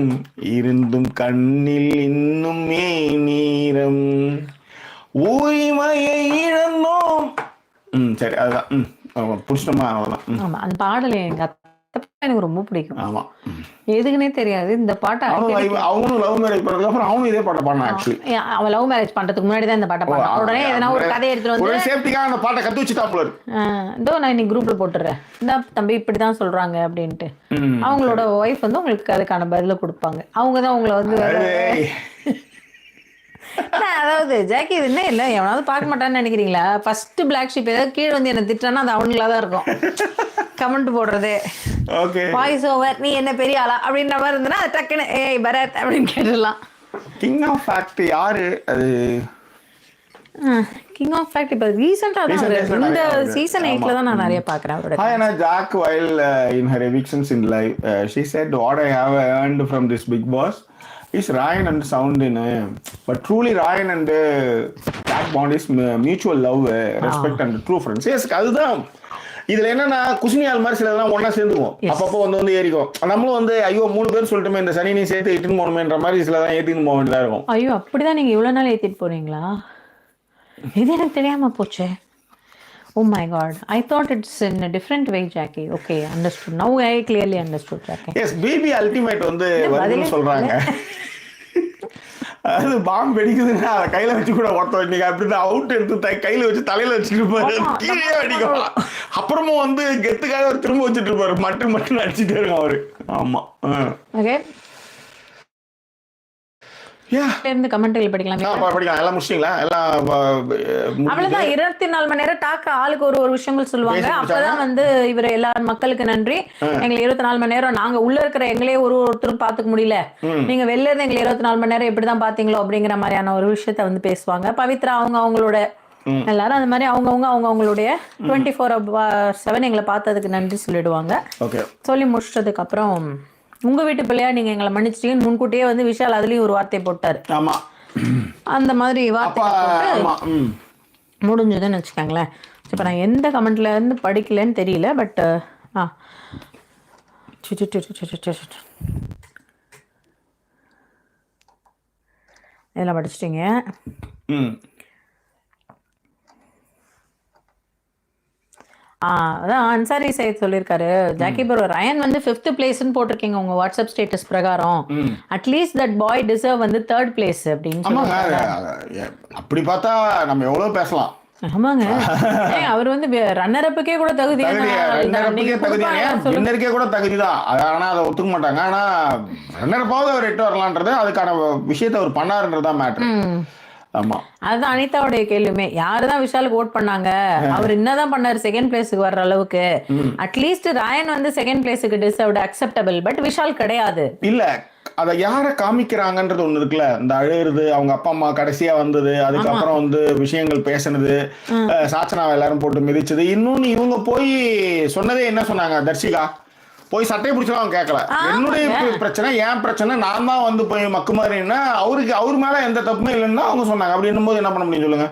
இருந்தும் கண்ணில் இன்னும் ஏன் நீரம், உரிமையை இழந்தோம். சரி, அதுதான் புடிச்சமா. ஆமா, அந்த பாடல் எனக்கு ரொம்ப பிடிக்கும். ஆமா, எதுக்குன்னே தெரியாது இந்த பாட்டை. அவனும் லவ் மேரேஜ் பண்ணதுக்கு அப்புறம் அவனும் இதே பாட்டை பாடினான். ஆக்சுவலி அவன் லவ் மேரேஜ் பண்றதுக்கு முன்னாடி தான் இந்த பாட்டை பாடுறான். உடனே எதனா ஒரு கதை எடுத்துட்டு வந்து ஒரு சேஃப்டிக்காக அந்த பாட்டை கத்து வச்சுட்டாப்ல. இதோ நான் இன்னைக்கு குரூப்ல போட்டுறேன், இந்த தம்பி இப்படிதான் சொல்றாங்க அப்படின்ட்டு. அவங்களோட ஒய்ஃப் வந்து உங்களுக்கு அதுக்கான பதில கொடுப்பாங்க. அவங்க தான் உங்களை வந்து அதாவது ஜாக்கி இது என்ன இல்லை எவனாவது பார்க்க மாட்டான்னு நினைக்கிறீங்களா? ஃபர்ஸ்ட் பிளாக் ஷீப் ஏதாவது கீழே வந்து என்ன திட்டானா அது அவனுங்களா தான் இருக்கும். கமெண்ட் போடுறதே வாய்ஸ் ஓவர், நீ என்ன பெரிய ஆளா அப்படின்ற மாதிரி இருந்ததுன்னா அது டக்குன்னு ஏய் பரத் அப்படின்னு கேட்டுடலாம். கிங் ஆஃப் ஃபேக்ட் யாரு? அது கிங் ஆஃப் ஃபேக்ட் இப்போ ரீசெண்டாக தான் இந்த சீசன் 8ல தான் நான் நிறைய பார்க்குறேன் அவரோட. Hi, Jack, while in her evictions in live, she said, what I have earned from this Big Boss is Ryan and Sound in but truly Ryan and Jack bond is mutual love, respect and true friends. Yes, அதுதான் இதுல என்னன்னா குசினியால் மாதிரி சிலதெல்லாம் ஒன்னா சேர்ந்துக்குவோம். அப்பப்போ வந்து ஏறிக்கும். நம்மளும் வந்து ஐயோ 3 பேர் சொல்லிட்டுமே இந்த சனி நீ சேர்த்து இட்டுன்னு போகணுமேன்ற மாதிரி சிலதான் ஏற்றின்னு போக வேண்டியதா இருக்கும். ஐயோ அப்படிதான் நீங்க இவ்வளவு நாள் ஏத்திட்டு போறீங்களா? இது எனக்கு தெரியாம போச்சே. Oh my God. I thought it's in a different way, Jackie. Okay, understood. Now I clearly understood, Jackie. Yes, BB Ultimate வந்து வருதுன்னு சொல்றாங்க. அது பாம்பு வெடிக்குதுன்னா அதை கையில வச்சு கூட ஒருத்தர் இன்னைக்கு அப்படிதான் அவுட் எடுத்து கையில வச்சு தலையில வச்சுட்டு இருப்பாரு, கீழே வெடிக்கும். அப்புறமும் வந்து கெத்துக்காக அவர் திரும்ப வச்சுட்டு இருப்பாரு, மட்டும் அடிச்சுட்டே இருக்கும் அவரு. ஆமா. ஓகே, இருந்து கமெண்ட்ல படிக்கலாம். எல்லாம் முடிச்சிட்டீங்களா? எல்லாம் அவ்வளவுதான். 24 மணி நேரம் டாக்க ஆளுக்கு ஒரு விஷயங்கள் சொல்லுவாங்க. அப்பதான் வந்து இவர் எல்லா மக்களுக்கு நன்றி, எங்களுக்கு 24 மணி நேரம் நாங்க உள்ள இருக்கிற எங்களே ஒருத்தரும் பாத்துக்க முடியல, நீங்க வெளில இருந்து எங்களை 24 மணி நேரம் எப்படிதான் பாத்தீங்களோ அப்படிங்கிற மாதிரியான ஒரு விஷயத்த வந்து பேசுவாங்க. பவித்ரா அவங்களோட எல்லாரும் அந்த மாதிரி அவங்களுடைய 24/7 எங்களை பார்த்ததுக்கு நன்றி சொல்லிடுவாங்க. சொல்லி முடிச்சதுக்கு அப்புறம் உங்க வீட்டு பிள்ளையா நீங்க எங்களை மன்னிச்சிட்டீங்கன்னு முன்கூட்டியே வந்து விஷால் அதுலயும் ஒரு வார்த்தை போட்டாரு. அந்த மாதிரி வார்த்தை முடிஞ்சதுன்னு வச்சுக்கோங்களேன். இப்ப நான் எந்த கமெண்ட்ல இருந்து படிக்கலன்னு தெரியல, பட் இதெல்லாம் படிச்சிட்டீங்க. அதான் அன்சாரி சையத் சொல்லியிருக்காரு, ஜாக்கி ப்ரோ ரயன் வந்து 5th பிளேஸ்ன்னு போட்டிருக்கீங்க உங்க வாட்ஸ்அப் ஸ்டேட்டஸ் பிரகாரம், அட்லீஸ்ட் தட் பாய் டிசர்வ் வந்து 3rd பிளேஸ் அப்படின்னு சொல்லுவாங்க. அப்படி பார்த்தா நம்ம எவ்வளவு பேசலாம். ஆமாங்க, அவர் வந்து ரன்னர் அப்புக்கே கூட தகுதி, வின்னருக்கே கூட தகுதி தான். ஆனா அதை ஒத்துக்க மாட்டாங்க. ஆனா ரன்னர் அப்பாவது அவர் 8 வரலான்றது, அதுக்கான விஷயத்தை அவர் பண்ணாருன்றதுதான் மேட்டர். ஆமா, அதுதான் அனிதாவுடைய கேள்வியுமே. யாருதான் விஷாலுக்கு ஓட் பண்ணாங்க, அவர் என்னதான் பண்ணாரு செகண்ட் பிளேஸுக்கு வர்ற அளவுக்கு. அட்லீஸ்ட் ராயன் வந்து செகண்ட் பிளேஸுக்கு டிசர்வ்ட், அக்செப்டபிள். பட் விஷால் கிடையாது. இல்ல, அதை யாரை காமிக்கிறாங்கன்றது ஒண்ணு இருக்குல்ல. இந்த அழுகுறது, அவங்க அப்பா அம்மா கடைசியா வந்தது, அதுக்கப்புறம் வந்து விஷயங்கள் பேசினது, சாச்சனாவை எல்லாரும் போட்டு மிதிச்சது. இன்னொன்னு இவங்க போய் சொன்னதே என்ன சொன்னாங்க, தர்ஷிகா போய் சட்டையை பிடிச்சலாம் அவங்க கேட்கல. என்னுடைய பிரச்சனை, என் பிரச்சனை, நான் தான் வந்து போய் மக்கு மாதிரின்னா அவருக்கு அவர் மேல எந்த தப்புமே இல்லைன்னா அவங்க சொன்னாங்க. அப்படி என்னும் போது என்ன பண்ண முடியும் சொல்லுங்க.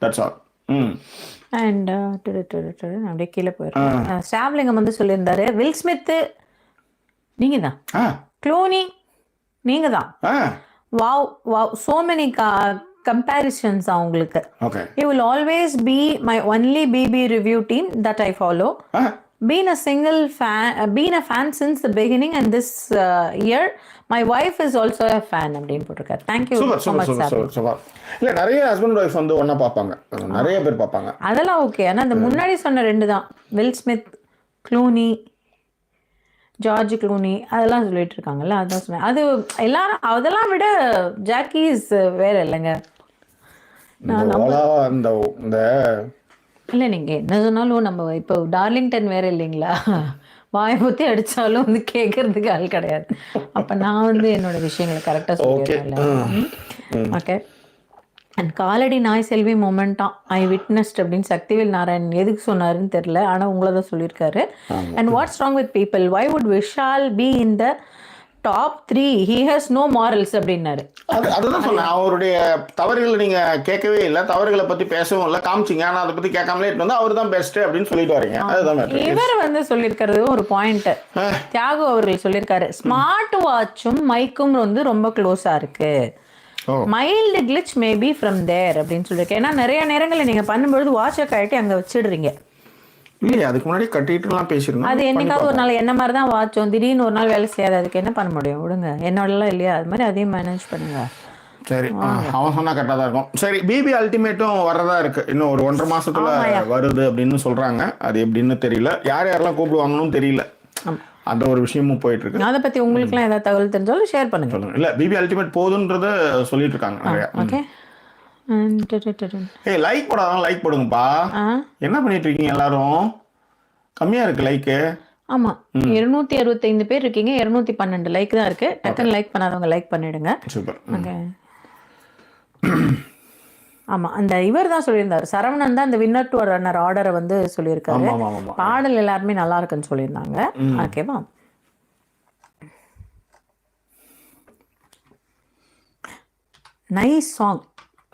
That's all. அண்ட் அப்படியே கீழே போயிருக்கேன். ஸ்டாப்லிங்கம் வந்து சொல்லியிருந்தாரு, வில் ஸ்மித் நீங்க தான், க்ளூனி நீங்க தான், wow wow, so many comparisons அவங்களுக்கு. You will always be my only BB review team that I follow. Been a fan since the beginning, and this year my wife is also a fan அப்படின்னு போட்டிருக்காரு. Thank you so much sir. இல்ல, நிறைய husband wife வந்து ஒண்ணா பாப்பாங்க, நிறைய பேர் பாப்பாங்க. அதெல்லாம் ஓகே. ஆனா அந்த முன்னாடி சொன்ன 2 தான், will Smith, Cluny, George Cluny, அதெல்லாம் சொல்லிட்டு இருக்காங்கல்ல, அதான் சொன்னேன். அது எல்லாரும் அதெல்லாம் விட ஜாக்கி இஸ் வேற இல்லைங்க. இல்லை, நீங்கள் என்ன சொன்னாலும் நம்ம இப்போ டார்லிங்டன் வேற இல்லைங்களா, வாயை பற்றி அடித்தாலும் வந்து கேட்கறதுக்கு ஆள் கிடையாது. அப்போ நான் வந்து என்னோட விஷயங்களை கரெக்டாக சொல்லிடுறேன். ஓகே. அண்ட் காலடி நாய் செல்வி மொமெண்ட்டாம் ஐ விட்னஸ்ட் அப்படின்னு சக்திவேல் நாராயணன் எதுக்கு சொன்னாருன்னு தெரியல, ஆனால் உங்களை தான் சொல்லியிருக்காரு. And what's wrong with people, why would Vishal be in the top 3, he has no morals அப்படின்னாரு. அதுதான் சொன்னேன், அவருடைய தவறுகளை நீங்க கேட்கவே இல்லை, தவறுகளை பத்தி பேசவும் இல்லை, காமிச்சிங்க. ஆனால் அதை பத்தி கேட்காமலே வந்து அவர் தான் பெஸ்ட் அப்படின்னு சொல்லிட்டு வரீங்க. அதுதான் இவர் வந்து சொல்லியிருக்கிறது ஒரு பாயிண்ட். தியாகு அவர்கள் சொல்லியிருக்காரு, ஸ்மார்ட் வாட்சும் மைக்கும் வந்து ரொம்ப க்ளோஸா இருக்கு, மைல்டு கிளிச் மேபி ஃப்ரம் தேர் அப்படின்னு சொல்லியிருக்கேன். ஏன்னா நிறைய நேரங்களில் நீங்கள் பண்ணும்பொழுது வாட்சை கழட்டி அங்கே வச்சிடுறீங்க. இல்லையா, அதுக்கு முன்னாடி கட்டிட்டுலாம் பேசிருந்தோம். அது என்னைக்காவது ஒரு நாள் என்ன மாதிரி தான் வாட்சோம், திடீர்னு ஒரு நாள் வேலை செய்யாது, அதுக்கு என்ன பண்ண முடியும், விடுங்க. என்னோடலாம் இல்லையா, அது மாதிரி அதையும் மேனேஜ் பண்ணுங்க. சரி, அவன் சொன்னா கரெக்டாக தான் இருக்கும். சரி, பிபி அல்டிமேட்டும் வரதா இருக்கு, இன்னும் ஒரு 1.5 மாசத்துல வருது அப்படின்னு சொல்றாங்க. அது எப்படின்னு தெரியல, யார் யாரெல்லாம் கூப்பிடுவாங்கன்னு தெரியல. அந்த ஒரு விஷயமும் போயிட்டு இருக்கு. அதை பத்தி உங்களுக்குலாம் ஏதாவது தகவல் தெரிஞ்சாலும் ஷேர் பண்ணுங்க. இல்ல, பிபி அல்டிமேட் போதுன்றத சொல்லிட்டு இருக்காங்க நிறைய. ஓகே, லைக் போடாதான் லைக் போடுங்கப்பா. என்ன பண்ணிட்டு இருக்கீங்க எல்லாரும், கம்மியா இருக்கு லைக்கு. ஆமா, 265 பேர் இருக்கீங்க, 212 லைக் தான் இருக்கு. டக்குன்னு லைக் பண்ணாதவங்க லைக் பண்ணிடுங்க. சூப்பர். ஓகே. ஆமா, அந்த இவர் தான் சொல்லியிருந்தாரு, சரவணன் தான் அந்த வின்னர் டு ரன்னர் ஆர்டரை வந்து சொல்லியிருக்காரு. பாடல் எல்லாருமே நல்லா இருக்குன்னு சொல்லியிருந்தாங்க. ஓகேவா, nice song.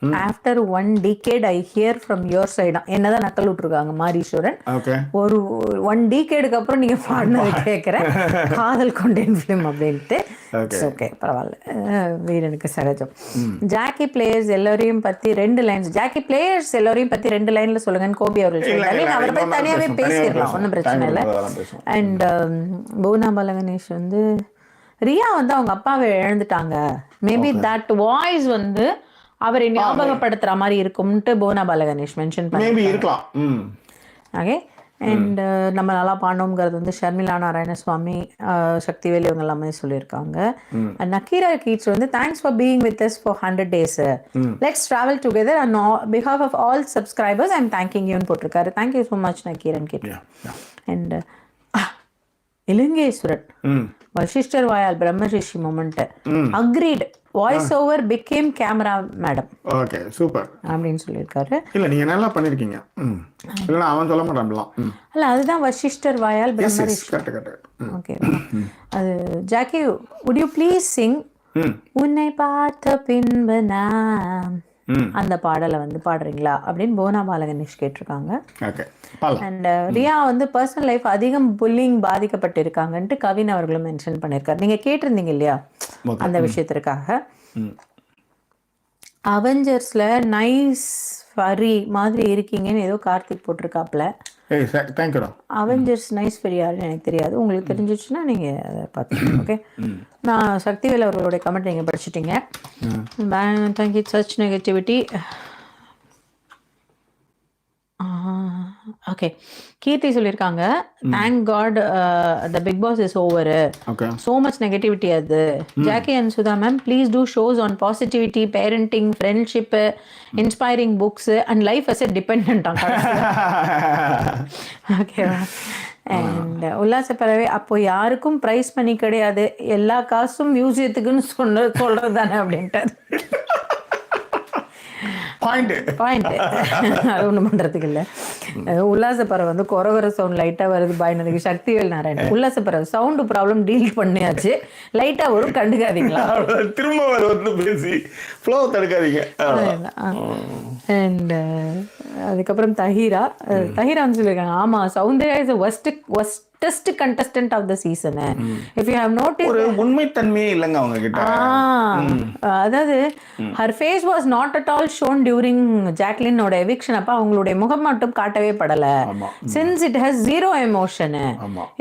After 1 decade I hear from your side. என்னதான் நக்கல் விட்டுருக்காங்க மாரீஸ்வரன். ஒரு 1 decadeக்கு அப்புறம் நீங்க பாடினது கேட்குறேன், காதல் கொண்டேன் ஃபிலிம் அப்படின்ட்டு. ஓகே, பரவாயில்ல, வீரனுக்கு சகஜம். ஜாக்கி பிளேயர்ஸ் எல்லாரையும் பத்தி 2 லைன்ஸ், ஜாக்கி பிளேயர்ஸ் எல்லாரையும் பத்தி 2 லைன்ல சொல்லுங்கன்னு கோபி அவர்கள் சொல்லிட்டாங்க. அவரை பத்தி தனியாவே பேசிடலாம், ஒன்றும் பிரச்சனை இல்லை. அண்ட் புவனா பாலகணேஷ் வந்து ரியா வந்து அவங்க அப்பாவை இழந்துட்டாங்க, மேபி தட் வாய்ஸ் வந்து அவரை ஞாபகப்படுத்துற மாதிரி இருக்கும்ட்டு புவனா பாலகணேஷ் மென்ஷன் பண்ணி இருக்கலாம். ஓகே. அண்ட் நம்ம நல்லா பாடணுங்கிறது வந்து ஷர்மிளா நாராயணசுவாமி, சக்திவேல் இவங்க எல்லாமே சொல்லியிருக்காங்க. அண்ட் நக்கீரா கீட்ஸ் வந்து thanks for being with us for 100 days. Let's travel together and behalf of all subscribers I am thanking யூன்னு போட்டிருக்காரு. தேங்க்யூ ஸோ மச் நக்கீரன் கிட்ட. அண்ட் இலங்கேஸ்வரன் வசிஷ்டர் வாயால் Brahmarishi moment agreed, voice over became camera madam. Okay, super அப்படின்னு சொல்லியிருக்காரு. இல்ல நீங்க நல்லா பண்ணிருக்கீங்க. இல்ல அவன் சொல்ல மாட்டான்லாம். இல்ல அதுதான் வசிஷ்டர் வாயால் பிரம்மரிஷி. ஓகே, அது Jackie would you please sing உன்னை பார்த்த பின்பு நான் அந்த பாடலை வந்து பாடுறீங்களா அப்படின்னு புவனா பாலகணேஷ் கேட்டிருக்காங்க. அண்ட் ரியா வந்து பர்சனல் லைஃப் அதிகம் புல்லிங் பாதிக்கப்பட்டிருக்காங்கன்ட்டு கவின் அவர்களும் மென்ஷன் பண்ணியிருக்காரு. நீங்க கேட்டிருந்தீங்க இல்லையா அந்த விஷயத்திற்காக. அவெஞ்சர்ஸ்ல நைஸ் ஃபரி மாதிரி இருக்கீங்கன்னு ஏதோ கார்த்திக் போட்டிருக்காப்ல. அவெஞ்சர்ஸ் நைஸ் ஃபரி யாருன்னு எனக்கு தெரியாது, உங்களுக்கு தெரிஞ்சிச்சுன்னா நீங்க அதை பார்த்துக்கோங்க. ஓகே, நான் சக்திவேல் அவர்களுடைய கமெண்ட் நீங்க படிச்சுட்டீங்க. Thank you such negativity. Okay, Keerthi சொல்லியிருக்காங்க thank God the Bigg Boss is over, so much negativity. அது Jacky and Sudha ma'am please do shows on positivity, parenting, friendship, inspiring books and life as a depend. ஓகேவா? And Ullasa Paravai அப்போ யாருக்கும் prize money கிடையாது, எல்லா காசும் மியூசியத்துக்குன்னு சொல்றது தானே அப்படின்ட்டு பாயிண்ட். அது ஒன்றும் பண்ணுறதுக்கு இல்லை. உல்லாச பறவை வந்து கொரகொர சவுண்ட் லைட்டாக வருது பாயினதுக்கு சக்திவேல் நாராயணன். உல்லாச பறவை சவுண்டு ப்ராப்ளம் டீல் பண்ணியாச்சு, லைட்டாக வரும், கண்டுக்காதீங்களா, திரும்ப வந்து பேசி ஃப்ளோ தடுக்காதீங்க. அண்ட் அதுக்கப்புறம் தஹீரா வந்து சொல்லியிருக்காங்க ஆமாம் Soundarya is oldest contestant of the season. If you have noticed, ஒரு உண்மைத்தன்மையே இல்லங்க அவங்க கிட்ட. அதாவது her face was not at all shown during Jacqueline ஓட eviction. அப்ப அவங்களுடைய முகம் மட்டும் காட்டவே படல. Since it has zero emotion.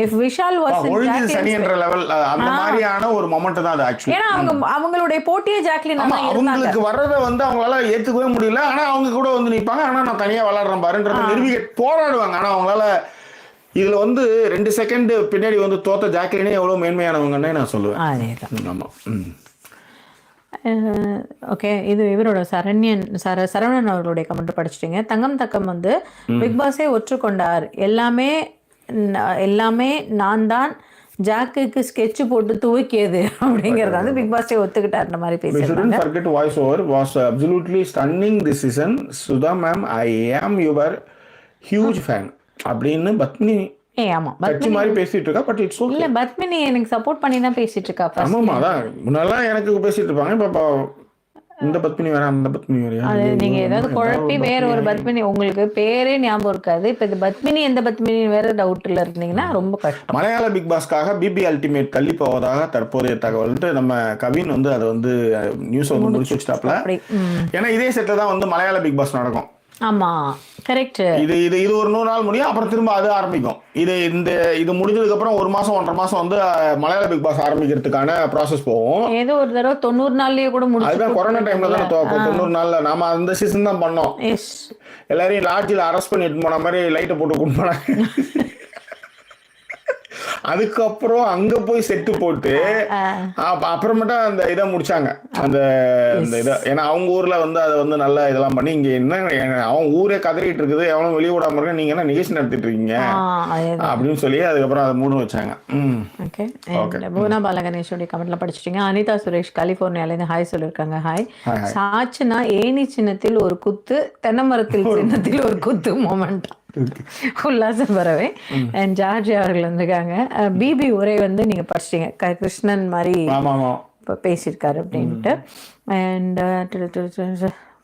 If Vishal was in Jacqueline என்ற லெவல் அந்த மாதிரியான ஒரு மொமெண்ட் தான் அது ஆக்சுவலி. ஏன்னா அவங்களுடைய போட்டியே Jacqueline தான் இருந்தாங்க. அவங்களுக்கு வரத வந்து அவங்களால ஏத்துக்கவே முடியல. ஆனா அவங்க கூட வந்து நிப்பாங்க. ஆனா நான் தனியா விளையாடுறேன் பாருன்றது நிரூபிக்க போராடுவாங்க. ஆனா அவங்களால இதுல வந்து 2 செகண்ட் பின்னாடி வந்து தோத்த ஜாக்லினே எவ்வளவு மேன்மையானவங்கன்னே நான் சொல்லுவேன். ஆமா. ஓகே, இது இவரோட சரவணன் அவர்களுடைய கமெண்ட் படிச்சிட்டீங்க. தங்கம் தக்கம் வந்து பிக் பாஸே ஒற்றுக்கொண்டார், எல்லாமே நான் தான் ஜாக்குக்கு ஸ்கெட்ச் போட்டு துவக்கியது அப்படிங்கறத வந்து பிக் பாஸே ஒத்துக்கிட்டார் மாதிரி பேசுறாங்க. forget voice over was absolutely stunning this season. Sudha ma'am, I am your huge fan அப்படின்னு பத்மினி கட்சி மாதிரி பேசிட்டு இருக்கா. But it's okay. இல்ல பத்மினி எனக்கு சப்போர்ட் பண்ணி தான் பேசிட்டு இருக்கா. ஆமாமா, அதான் முன்னெல்லாம் எனக்கு பேசிட்டு இருப்பாங்க. இப்ப இந்த பத்மினி வேற அந்த பத்மினி வேற. அது நீங்க ஏதாவது குழப்பி வேற ஒரு பத்மினி உங்களுக்கு பேரே ஞாபகம் இருக்காது. இப்ப இந்த பத்மினி எந்த பத்மினி வேற டவுட்ல இருந்தீங்கன்னா ரொம்ப கஷ்டம். மலையாள பிக் பாஸ்க்காக பிபி அல்டிமேட் தள்ளி போவதாக தற்போதைய தகவல் நம்ம கவின் வந்து அதை வந்து நியூஸ் வந்து முடிச்சு வச்சுட்டாப்ல. ஏன்னா இதே செட்ல தான் வந்து மலையாள பிக் பாஸ் நடக்கும். ஆமா, கரெக்ட். இது ஒரு 100 நாள் முடியும், அப்புறம் திரும்ப அது ஆரம்பிக்கும். இது முடிஞ்சதுக்கு அப்புறம் 1 மாசம் 1.5 மாசம் வந்து மலையாள பிக் பாஸ் ஆரம்பிக்கிறதுக்கான ப்ராசஸ் போகும். ஏதோ ஒரு தடவை 90 நாள்லயே கூட முடியும். அதுதான் கொரோனா டைம்ல தான் 90 நாள்ல நாம அந்த சீசன் தான் பண்ணோம். எல்லாரையும் லாட்ஜில் அரெஸ்ட் பண்ணிட்டு போன மாதிரி லைட்டை போட்டு கொண்டு போனாங்க. அதுக்கப்புறம் அங்க போய் செட்டு போட்டு அப்புறமேட்டா அந்த இதை முடிச்சாங்க. அந்த இதை ஏன்னா அவங்க ஊர்ல வந்து அதை வந்து நல்லா இதெல்லாம் பண்ணி இங்க என்ன அவங்க ஊரே கதறிட்டு இருக்குது, எவனும் வெளியே விடாம இருக்க, நீங்க என்ன நிகழ்ச்சி நடத்திட்டு இருக்கீங்க அப்படின்னு சொல்லி அதுக்கப்புறம் அதை மூணு வச்சாங்க. புவனா பாலகணேஷோட கமெண்ட்ல படிச்சிட்டீங்க. அனிதா சுரேஷ் கலிபோர்னியால இருந்து ஹாய் சொல்லிருக்காங்க. ஹாய். சாச்சுனா ஏணி சின்னத்தில் ஒரு குத்து, தென்னை மரத்தில் சின்னத்தில் ஒரு குத்து மொமெண்ட். உல்லாச பறவை அண்ட் ஜார்ஜ் அவர்கள் வந்திருக்காங்க. பிபி உரை வந்து நீங்க படிச்சிட்டீங்க, கிருஷ்ணன் மாதிரி பேசியிருக்காரு அப்படின்ட்டு. And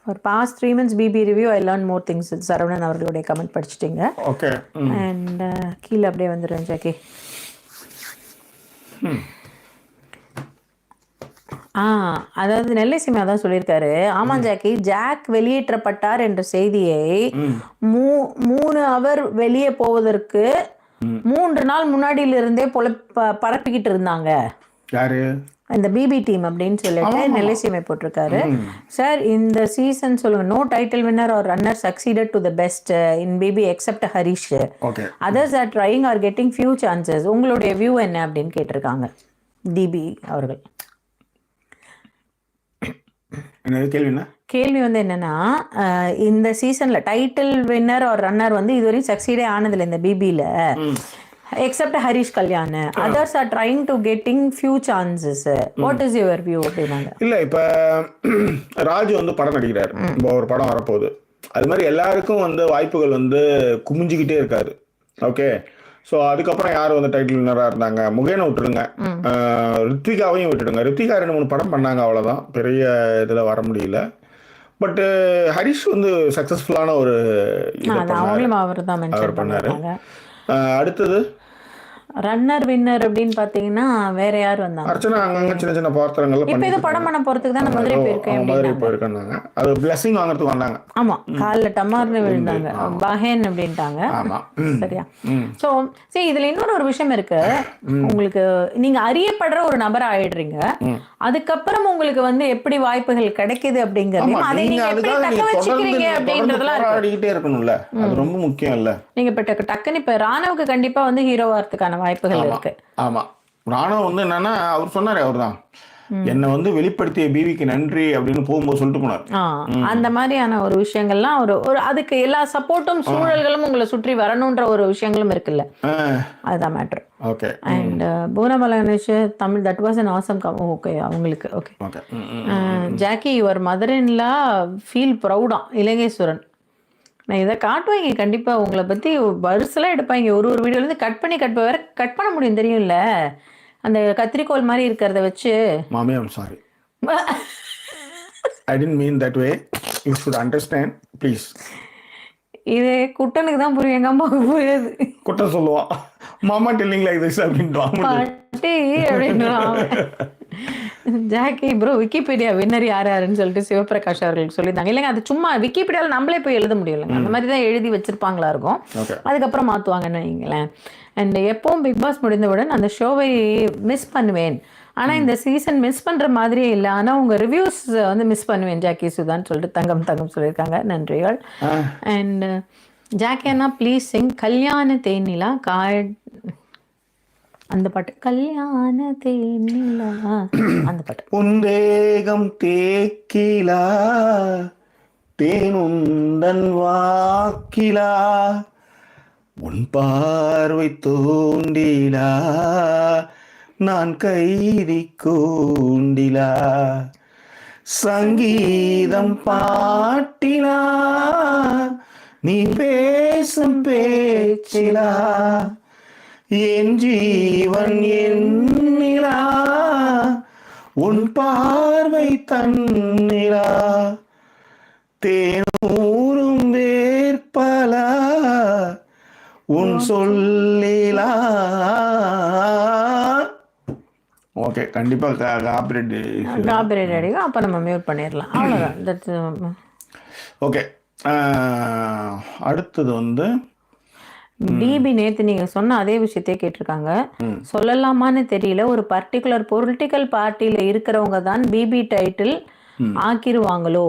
for past 3 months BB review I learn more things. Saravanan அவர்களுடைய கமெண்ட் படிச்சிட்டிங்க. ஓகே. அண்ட் கீழே அப்படியே வந்துடுறேன் ஜாக்கி. அதாவது நெல்லை சிம்மா தான் சொல்லியிருக்காரு. ஆமா ஜாக்கி, ஜாக் வெளியேற்றப்பட்டார் என்ற செய்தியை 3 அவர் வெளியே போவதற்கு 3 நாள் முன்னாடியிலிருந்தே பரப்பிக்கிட்டு இருந்தாங்க. யாரு? இந்த பிபி டீம் அப்படின்னு சொல்லிட்டு நெல்லை சிம்மை போட்டிருக்காரு. சார் இந்த சீசன் சொல்லுங்க, no title winner or runner succeeded to the best in BB except Harish. Others are trying or getting few chances. உங்களுடைய வியூ என்ன அப்படின்னு கேட்டிருக்காங்க டிபி அவர்கள். கேள்வி வந்து என்னன்னா, இந்த சீசன்ல டைட்டில் வின்னர் ஒரு ரன்னர் வந்து இதுவரையும் சக்சீடே ஆனதில்லை இந்த பிபில, except Harish Kalyan. Others are trying to getting few chances. What is your view அப்படின்னாங்க. இல்லை, இப்போ ராஜு வந்து படம் நடிக்கிறாரு, இப்போ ஒரு படம் வரப்போகுது. அது மாதிரி எல்லாருக்கும் வந்து வாய்ப்புகள் வந்து குமிஞ்சிக்கிட்டே இருக்காது. ஓகே, ஸோ அதுக்கப்புறம் யார் வந்து டைட்டில் வின்னராக இருந்தாங்க? முகேனை விட்டுருங்க, ரித்விகாவையும் விட்டுடுங்க. ரித்விகா 2-3 படம் பண்ணாங்க, அவ்வளோதான், பெரிய இதில் வர முடியல. பட்டு ஹரிஷ் வந்து சக்ஸஸ்ஃபுல்லான ஒரு அவர் பண்ணார். அடுத்தது ரன்னர் வின்னர் அப்படின்னு பாத்தீங்கன்னா வேற யார் வந்தாங்க? அர்ச்சனா அங்கங்க சின்ன சின்ன பாத்திரங்கள்ல இப்போ இது படம் பண்ண போறதுக்கு தான் மதுரை போயிருக்காங்க. அது பிளெஸிங் வாங்குறதுக்கு வந்தாங்க. ஆமா, கால்ல டமார்னு விழுந்தாங்க, பஹேன் அப்படின்ட்டாங்க. சரியா? சோ சரி, இதுல இன்னொரு விஷயம் இருக்கு. உங்களுக்கு நீங்க அறியப்படுற ஒரு நபர் ஆயிடுறீங்க, அதுக்கப்புறம் உங்களுக்கு வந்து எப்படி வாய்ப்புகள் கிடைக்குது அப்படிங்கறது, அதை நீங்க எப்படி தக்க வச்சுக்கிறீங்க அப்படின்றதெல்லாம் இருக்கணும்ல, அது ரொம்ப முக்கியம் இல்ல. நீங்க இப்ப டக்குன்னு இப்ப ராணவுக்கு கண்டிப்பா வந்து ஹீரோவாகிறதுக்கான வாய்ப்புகள் இருக்கு. ஆமா, ராணவ் வந்து என்னன்னா, அவர் சொன்னாரு, அவர்தான் என்னை வந்து வெளிப்படுத்திய பிவிக்கு நன்றி அப்படின்னு போகும்போது சொல்லிட்டு போனார். அந்த மாதிரியான ஒரு விஷயங்கள்லாம் ஒரு அதுக்கு எல்லா சப்போர்ட்டும் சூழல்களும் உங்களை சுற்றி வரணும்ன்ற ஒரு விஷயங்களும் இருக்குல்ல, அதுதான் matter. Okay. And Poonamallee Ganesh Tamil, that was an awesome come. Okay, அவங்களுக்கு okay. Jacky, your mother in law feel ப்ரௌடா. இலங்கேஸ்வரன், நான் இதை காட்டுவாங்க கண்டிப்பாக, உங்களை பற்றி வருஷலாம் எடுப்பாங்க. ஒரு வீடியோலேருந்து கட் பண்ண முடியும், தெரியும்ல, அந்த கத்திரிக்கோல் மாதிரி இருக்கிறத வச்சு. மாமி, I'm sorry, I didn't mean that way, you should understand please. இது குட்டனுக்கு தான் புரியும், எங்கள் அம்மாவுக்கு புரியாது. குட்டன் சொல்லுவான், மாமா டெல்லிங் லைக் திஸ் அப்படின்றான். ஜாக்கி ப்ரோ, விக்கிபீடியா வின்னர் யாருன்னு சொல்லிட்டு சிவபிரகாஷ் அவர்களுக்கு சொல்லியிருந்தாங்க. இல்லைங்க, அது சும்மா விக்கிபீடியாவில் நம்மளே போய் எழுத முடியலைங்க, அந்த மாதிரி தான் எழுதி வச்சிருப்பாங்களா இருக்கும், அதுக்கப்புறம் மாற்றுவாங்கன்னு வைங்களேன். அண்ட் எப்பவும் பிக் பாஸ் முடிந்தவுடன் அந்த ஷோவை மிஸ் பண்ணுவேன், ஆனால் இந்த சீசன் மிஸ் பண்ணுற மாதிரியே இல்லை, ஆனால் உங்கள் ரிவ்யூஸ் வந்து மிஸ் பண்ணுவேன் ஜாக்கி சுதான்னு சொல்லிட்டு தங்கம் சொல்லியிருக்காங்க. நன்றிகள். And Jackie Anna please Singh கல்யாண தேனிலா அந்த பாட்டு, கல்யாண தேனிலா அந்த பாட்டு. உந்தேகம் தேக்கிலா தேனுந்தன் வாக்கிலா உன் பார்வை தோண்டிலா நான் கைதி கூண்டிலா சங்கீதம் பாட்டிலா நீ பேசும் பேச்சிலா என் ஜீவன் எண்ணிலா உன் பார்வை தன்னிலா தேனூரும் வேற்பலா உன் சொல்லிலா. ஓகே, கண்டிப்பா காப்பிரைட் அடிக்கும், அப்போ நம்ம மியூட் பண்ணிடலாம், அவ்வளோதான். ஓகே, அடுத்தது வந்து டிபி நேத்து நீங்க சொன்ன அதே விஷயத்தையே கேட்டிருக்காங்க. சொல்லலாமான்னு தெரியல, ஒரு பர்டிகுலர் பொலிட்டிக்கல் பார்ட்டியில இருக்கிறவங்க தான் பிபி டைட்டில் ஆக்கிருவாங்களோ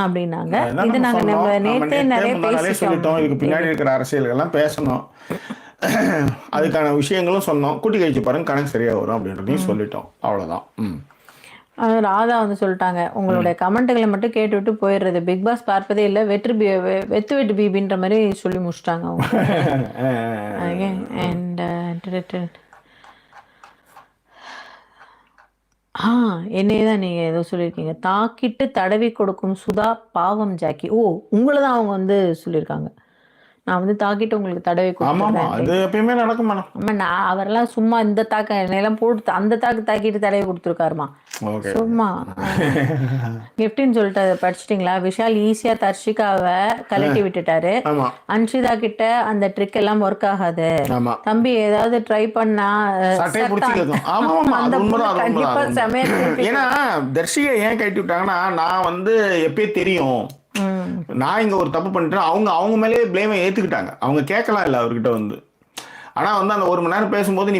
அப்படின்னாங்க. இது நாங்க நேத்தே நிறைய பேசிட்டோம், இதுக்கு பின்னாடி இருக்கிற அரசியல்கள்லாம் பேசணும், அதுக்கான விஷயங்களும் சொன்னோம். குட்டி கழிச்சு பாருங்க, கணக்கு சரியா வரும் அப்படின்றதையும் சொல்லிட்டோம், அவ்வளவுதான். ராதா வந்து சொல்லிட்டாங்க, உங்களுடைய கமெண்ட்டுகளை மட்டும் கேட்டுவிட்டு போயிடுறது, பிக் பாஸ் பார்ப்பதே இல்லை, வெத்து பிபின்ற மாதிரி சொல்லி முடிச்சிட்டாங்க அவங்க. என்னையே தான் நீங்கள் ஏதோ சொல்லியிருக்கீங்க, தாக்கிட்டு தடவி கொடுக்கும் சுதா பாவம் ஜாக்கி. ஓ, உங்களை தான் அவங்க வந்து சொல்லியிருக்காங்க. நான் வந்து தாக்கிட்டு உங்களுக்கு தடவை கொடுத்துறேன். அது எப்பயுமே நடக்கும் மேடம். ஆமா, நான் அவரெல்லாம் சும்மா இந்த தாக்க என்னெல்லாம் போட்டு அந்த தாக்கிட்டு தடவை கொடுத்துருக்காருமா சும்மா. கிஃப்ட்னு சொல்லிட்டு அதை படிச்சிட்டிங்களா? விஷால் ஈஸியா தர்ஷிகாவை கலட்டி விட்டுட்டாரு. அன்ஷிதா கிட்ட அந்த ட்ரிக் எல்லாம் ஒர்க் ஆகாது தம்பி, ஏதாவது ட்ரை பண்ணா கண்டிப்பா செமையா. ஏன்னா தர்ஷிகா ஏன் கட்டி விட்டாங்கன்னா, நான் வந்து எப்பயே தெரியும் நான் இங்க ஒரு தப்பு பண்ணிட்டேன், அவங்க மேலேயே பிளேமை ஏத்துக்கிட்டாங்க. அவங்க கேட்கலாம் இல்லை அவர்கிட்ட வந்து. ஆனா வந்து அந்த 1 மணி நேரம் பேசும்போது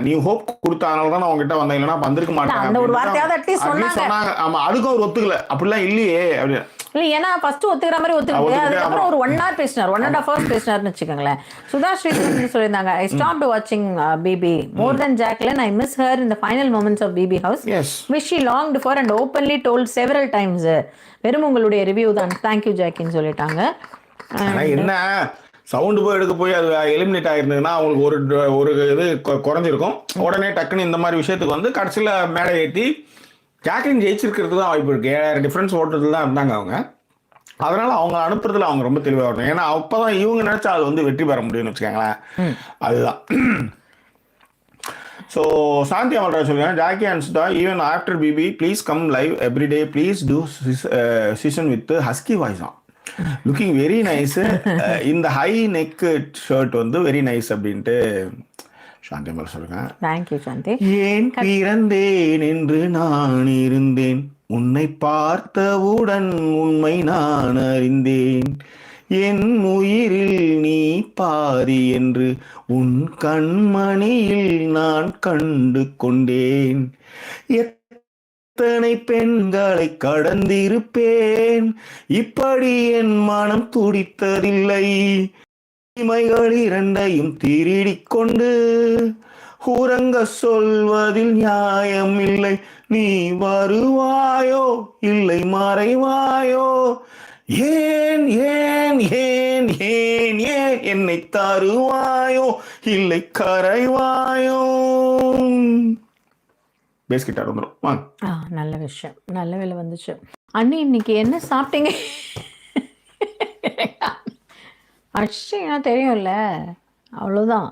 நீ ஹோப் கொடுத்தனாலதான் அவங்க கிட்ட வந்தேன், இல்லைன்னா வந்திருக்க மாட்டேன் சொன்னாங்க. ஆமா, அதுக்கும் அவர் ஒத்துக்கல. அப்படிலாம் இல்லையே அப்படின்னு இல்லை, ஏன்னா ஃபர்ஸ்ட் ஒத்துக்கிற மாதிரி ஒத்துக்கிட்டு அதுக்கப்புறம் ஒரு 1 hour பேசினார், 1.5 hours பேசினார்னு வச்சுக்கோங்களேன். சுதா ஸ்ரீதர் சொல்லியிருந்தாங்க, ஐ ஸ்டாப்ட் வாட்சிங் BB more then Jacqueline, I miss her in the final moments of BB house, which she longed for and openly told several times. வெறும் உங்களுடைய ரிவ்யூ தான், தேங்க்யூ ஜாக்கின்னு சொல்லிட்டாங்க. என்ன சவுண்டு போய் எடுக்க போய் அது எலிமினேட் ஆகிருந்ததுன்னா அவங்களுக்கு ஒரு இது குறைஞ்சிருக்கும். உடனே டக்குன்னு இந்த மாதிரி விஷயத்துக்கு வந்து கடைசியில் மேடை ஏற்றி ஜாக்லின் ஜெயிச்சிருக்கிறது தான் வாய்ப்பு இருக்குது. 7 டிஃப்ரென்ஸ் ஓட்டுறதுல தான் இருந்தாங்க அவங்க. அதனால் அவங்க அனுப்புறதுல அவங்க ரொம்ப தெளிவாக வரணும். ஏன்னா அப்போ தான் இவங்க நினச்சா அது வந்து வெற்றி பெற முடியும்னு வச்சுக்கோங்களேன். அதுதான். ஸோ சாந்தி அமல்ராஜ் சொல்லுங்கள், Jackie and Sudha even after BB please come live everyday, please do season with husky voice தான், லுக்கிங் வெரி நைஸ், இந்த ஹை நெக் ஷர்ட் வந்து வெரி நைஸ் அப்படின்ட்டு சாந்தி அமல் சொல்லுங்க. தேங்க்யூ சாந்தி. ஏன் பிறந்தேன் என்று நான் இருந்தேன், உன்னை பார்த்தவுடன் உண்மை நான் அறிந்தேன், என் உயிரில் நீ பாதி என்று உன் கண்மணியில் நான் கண்டு கொண்டேன், எத்தனை பெண்களை கடந்திருப்பேன், இப்படி என் மனம் துடித்ததில்லை, இமைகள் 2ஐயும் திருடிக் கொண்டு உறங்க சொல்வதில் நியாயம் இல்லை, நீ வருவாயோ இல்லை மறைவாயோ, ஏன் ஏன் ஏன் ஏன் ஏன் என்னை தருவாயோ இல்லை கரைவாயோ. பேஸ் கிட்டார் வந்துடும். நல்ல விஷயம், நல்ல வேலை வந்துச்சு. அண்ணி இன்னைக்கு என்ன சாப்பிட்டீங்க? அஷ்யா தெரியும்ல, அவ்வளோதான்.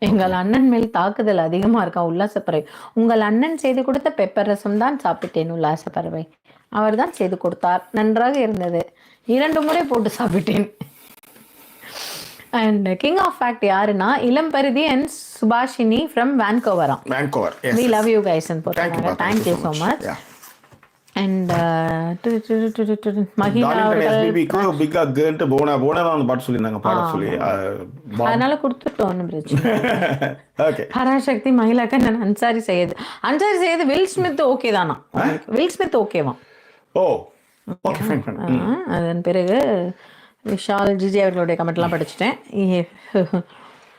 எங்கள் அண்ணன் மேல் தாக்குதல் அதிகமாக இருக்கா உல்லாசப்பறவை. உங்கள் அண்ணன் செய்து கொடுத்த பெப்பர் ரசம் தான் சாப்பிட்டேன் உல்லாசப்பறவை. அவர் தான் செய்து கொடுத்தார், நன்றாக இருந்தது, 2 முறை போட்டு சாப்பிட்டேன். அண்ட் கிங் ஆஃப் ஃபேக்ட் யாருன்னா Ilamparithi and Subhashini from Vancouver. We love you guys and போட்டாங்க. Thank you so much. And அதனால கொடுத்துட்டோம் பிரச்சனை. பராசக்தி மகிழா கண்ணன் அன்சாரி செய்யுது வில் ஸ்மித் ஓகே தானா? வில் ஸ்மித் ஓகேவா? அதன் பிறகு விஷால் ஜிஜி அவர்களுடைய கமெண்ட்லாம் படிச்சுட்டேன்.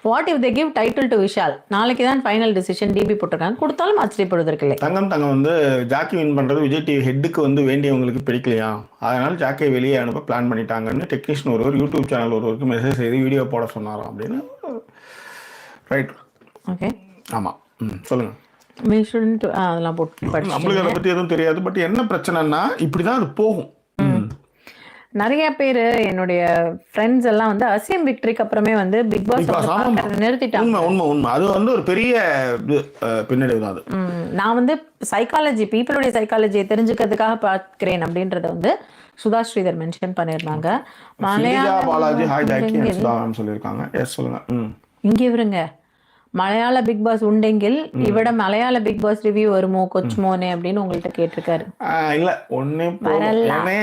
What if they give title to Vishal? நாளைக்கு தான் ஃபைனல் டிசிஷன் டிபி போட்டிருக்காங்க, கொடுத்தாலும் ஆச்சரியப்படுவதற்கு இல்லை. தங்கம் வந்து ஜாக்கி வின் பண்ணுறது விஜய் டிவி ஹெட்டுக்கு வந்து வேண்டியவங்களுக்கு பிடிக்கலையா, அதனால் ஜாக்கியை வெளியே அனுப்ப பிளான் பண்ணிட்டாங்கன்னு டெக்னீஷியன் ஒருவர் யூடியூப் சேனல் ஒருவருக்கு மெசேஜ் செய்து வீடியோ போட சொன்னாராம் அப்படின்னு. ரைட், ஓகே, ஆமாம், சொல்லுங்கள். அதெல்லாம் போட்டு நம்மளுக்கு அதை பற்றி எதுவும் தெரியாது. பட் என்ன பிரச்சனைனா இப்படி தான் அது போகும். நிறைய பேர் என்னுடைய ஃப்ரெண்ட்ஸ் எல்லாம் வந்து அசியம் விக்டரிக்கு அப்புறமே வந்து பிக் பாஸ் நிறுத்திட்டாங்க. உண்மை அது வந்து ஒரு பெரிய பின்னடைவு தான் அது. நான் வந்து சைக்காலஜி, பீப்புளுடைய சைக்காலஜியை தெரிஞ்சுக்கிறதுக்காக பார்க்கிறேன் அப்படின்றத வந்து சுதா ஸ்ரீதர் மென்ஷன் பண்ணியிருந்தாங்க. இங்க இவருங்க மலையாள பிக் பாஸ் உண்டெங்கில் இவிட மலையாள பிக் பாஸ் ரிவ்யூ வருமோ கொச்சுமோனே அப்படின்னு உங்கள்கிட்ட கேட்டிருக்காரு. இல்ல ஒண்ணே